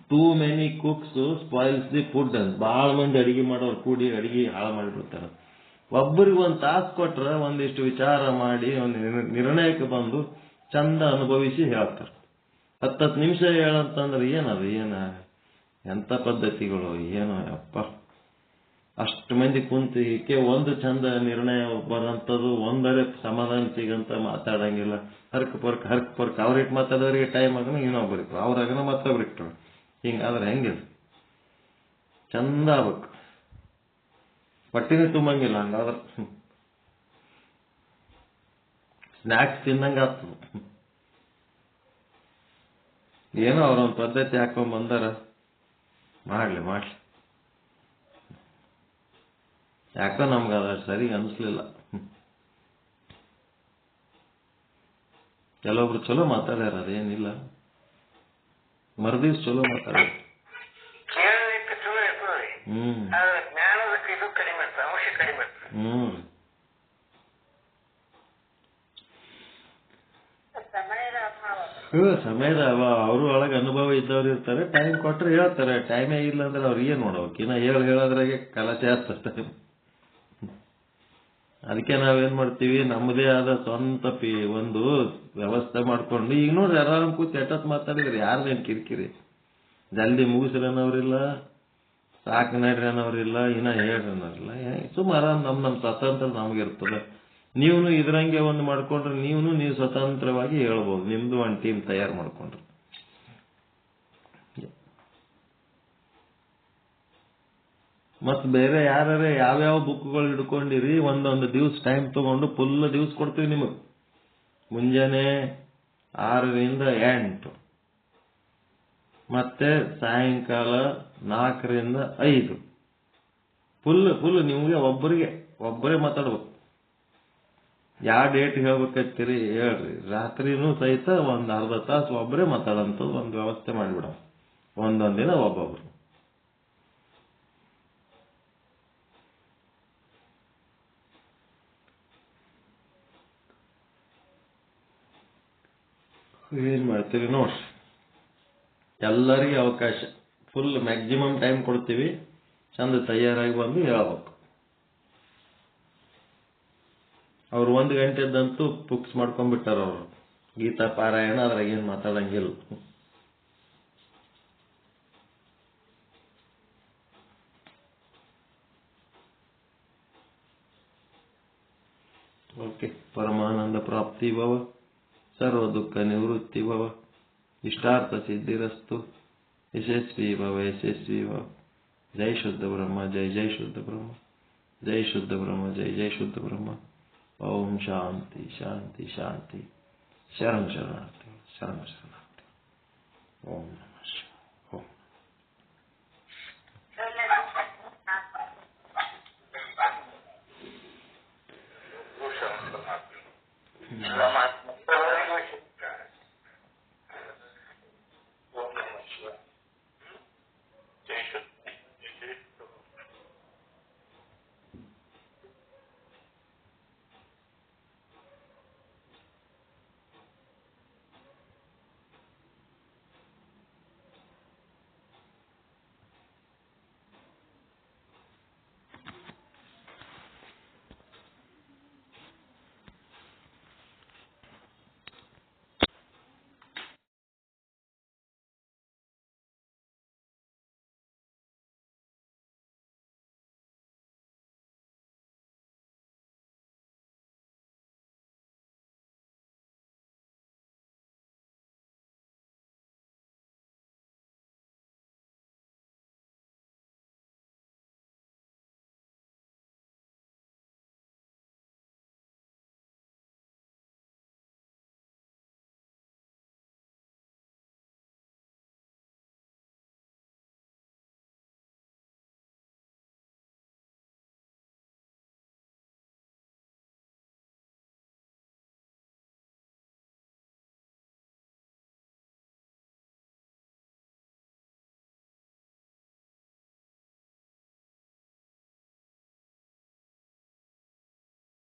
Too many cooks spoils the food ಅಂತ. ಬಹಳ ಮಂದಿ ಅಡಿಗೆ ಮಾಡೋರು ಕೂಡಿ ಅಡಿಗೆ ಹಾಳು ಮಾಡಿಬಿಡ್ತಾರ. ಒಬ್ಬರಿಗೆ ಒಂದು ತಾಸು ಕೊಟ್ರ ಒಂದಿಷ್ಟು ವಿಚಾರ ಮಾಡಿ ಒಂದು ನಿರ್ಣಯಕ್ಕೆ ಬಂದು ಚಂದ ಅನುಭವಿಸಿ ಹೇಳ್ತಾರ. 10 ನಿಮಿಷ ಹೇಳಂತಂದ್ರೆ ಏನದು? ಎಂತ ಪದ್ಧತಿಗಳು ಏನು ಅಪ್ಪ! ಅಷ್ಟು ಮಂದಿ ಕುಂತಿಗೆ ಒಂದು ಚಂದ ನಿರ್ಣಯ ಬರಂತದ್ದು, ಒಂದರೆ ಸಮಾಧಾನ ಸಿಗಂತ ಮಾತಾಡಂಗಿಲ್ಲ. ಹರ್ಕ್ ಪರ್ಕ್ ಅವ್ರಿಗೆ ಮಾತಾಡೋರಿಗೆ ಟೈಮ್ ಆಗನ ಇನ್ನೊಬ್ಬರಿಗೆ, ಅವ್ರಾಗನ ಮತ್ತೊಬ್ರಿಗೆ. ಹಿಂಗಾದ್ರೆ ಹೆಂಗಿಲ್ಲ? ಚಂದ ಆಗ್ಬೇಕು. ಹೊಟ್ಟಿನೇ ತುಂಬಂಗಿಲ್ಲ ಹಂಗಾದ್ರೆ. ಸ್ನ್ಯಾಕ್ಸ್ ತಿನ್ನಂಗ ಆಗ್ತದೆ. ಏನೋ ಅವ್ರೊಂದು ಪದ್ಧತಿ ಹಾಕೊಂಡ್ ಬಂದಾರ, ಮಾಡ್ಲಿ. ಯಾಕೋ ನಮ್ಗೆ ಅದ ಸರಿ ಅನಿಸ್ಲಿಲ್ಲ. ಕೆಲವೊಬ್ರು ಚಲೋ ಮಾತಾಡ್ಯಾರ, ಅದೇನಿಲ್ಲ. ಮರದಿವ್ಸ ಚಲೋ ಮಾತಾಡ್ಯಾರ. ಸಮಯದ ಅವರು ಒಳಗೆ ಅನುಭವ ಇದ್ದವ್ರು ಇರ್ತಾರೆ, ಟೈಮ್ ಕೊಟ್ರೆ ಹೇಳ್ತಾರೆ. ಟೈಮೇ ಇಲ್ಲ ಅಂದ್ರೆ ಅವ್ರು ಏನ್ ನೋಡ್ಬೇಕು, ಇನ್ನ ಹೇಳೋದ್ರಾಗೆ ಕಲಸೆ ಆಗ್ತದೆ. ಅದಕ್ಕೆ ನಾವೇನ್ ಮಾಡ್ತೀವಿ, ನಮ್ಮದೇ ಆದ ಸ್ವಂತ ಒಂದು ವ್ಯವಸ್ಥೆ ಮಾಡ್ಕೊಂಡು, ಈಗ ನೋಡ್ರಿ ಆರಾಮ್ ಕೂತ್ ಎಷ್ಟೊತ್ತು ಮಾತಾಡಿದ್ರಿ, ಯಾರ್ದೇನ್ ಕಿರಿಕಿರಿ, ಜಲ್ದಿ ಮುಗಿಸ್ರಿ ಅನ್ನೋರಿಲ್ಲ, ಸಾಕು ನಡ್ರಿ ಅನ್ನೋರಿಲ್ಲ, ಇನ್ನ ಹೇಳ್ರಿ ಅನ್ನೋರಿಲ್ಲ. ಸುಮ್ಮ ಆರಾಮ್ ನಮ್ ಸ್ವತಂತ್ರ ನಮಗಿರ್ತದೆ. ನೀವು ಇದ್ರಂಗೆ ಒಂದು ಮಾಡ್ಕೊಂಡ್ರೆ ನೀವು ಸ್ವತಂತ್ರವಾಗಿ ಹೇಳ್ಬೋದು, ನಿಮ್ದು ಒಂದು ಟೀಮ್ ತಯಾರು ಮಾಡ್ಕೊಂಡ್ರೆ. ಮತ್ ಬೇರೆ ಯಾರೇ ಯಾವ್ಯಾವ ಬುಕ್ಗಳು ಹಿಡ್ಕೊಂಡಿರಿ, ಒಂದೊಂದು ದಿವ್ಸ ಟೈಮ್ ತಗೊಂಡು ಫುಲ್ ದಿವ್ಸ ಕೊಡ್ತೀವಿ ನಿಮಗ್. ಮುಂಜಾನೆ 6ರಿಂದ 8, ಮತ್ತೆ ಸಾಯಂಕಾಲ 4ರಿಂದ 5. ಫುಲ್ ನಿಮ್ಗೆ ಒಬ್ಬರೇ ಮಾತಾಡ್ಬೇಕು. ಯಾವ ಡೇಟ್ ಹೇಳ್ಬೇಕಂತೀರಿ ಹೇಳ್ರಿ, ರಾತ್ರಿನೂ ಸಹಿತ ಒಂದ್ ಅರ್ಧ ತಾಸು ಒಬ್ಬರೇ ಮಾತಾಡೋಂಥದ್ದು ಒಂದು ವ್ಯವಸ್ಥೆ ಮಾಡಿಬಿಡ. ಒಂದೊಂದ್ ದಿನ ಒಬ್ಬೊಬ್ರು. ಏನ್ ಮಾಡ್ತೀರಿ ನೋಡ್ರಿ, ಎಲ್ಲರಿಗೂ ಅವಕಾಶ, ಫುಲ್ ಮ್ಯಾಕ್ಸಿಮಮ್ ಟೈಮ್ ಕೊಡ್ತೀವಿ. ಚಂದ ತಯಾರಾಗಿ ಬಂದು ಹೇಳ್ಬೇಕು. ಅವ್ರು 1 ಗಂಟೆದಂತೂ ಫಿಕ್ಸ್ ಮಾಡ್ಕೊಂಡ್ಬಿಟ್ಟಾರ ಅವರು. ಗೀತಾ ಪಾರಾಯಣ, ಅದ್ರಾಗ ಏನ್ ಮಾತಾಡಂಗಿಲ್ಲ. ಓಕೆ. ಪರಮಾನಂದ ಪ್ರಾಪ್ತಿ ಭವ, ಸರ್ವ ದುಃಖ ನಿವೃತ್ತಿ ಭವ, ಇಷ್ಟಾರ್ಥ ಸಿದ್ಧಿರಸ್ತು, ಯಶಸ್ವಿ ಭವ. ಜೈ ಶುದ್ಧ ಬ್ರಹ್ಮ, ಜೈ ಶುದ್ಧ ಬ್ರಹ್ಮ, ಜೈ ಶುದ್ಧ ಬ್ರಹ್ಮ, ಜೈ ಶುದ್ಧ ಬ್ರಹ್ಮ. ಓಂ ಶಾಂತಿ ಶಾಂತಿ ಶಾಂತಿ. ಶರಣಾರ್ಥಿ.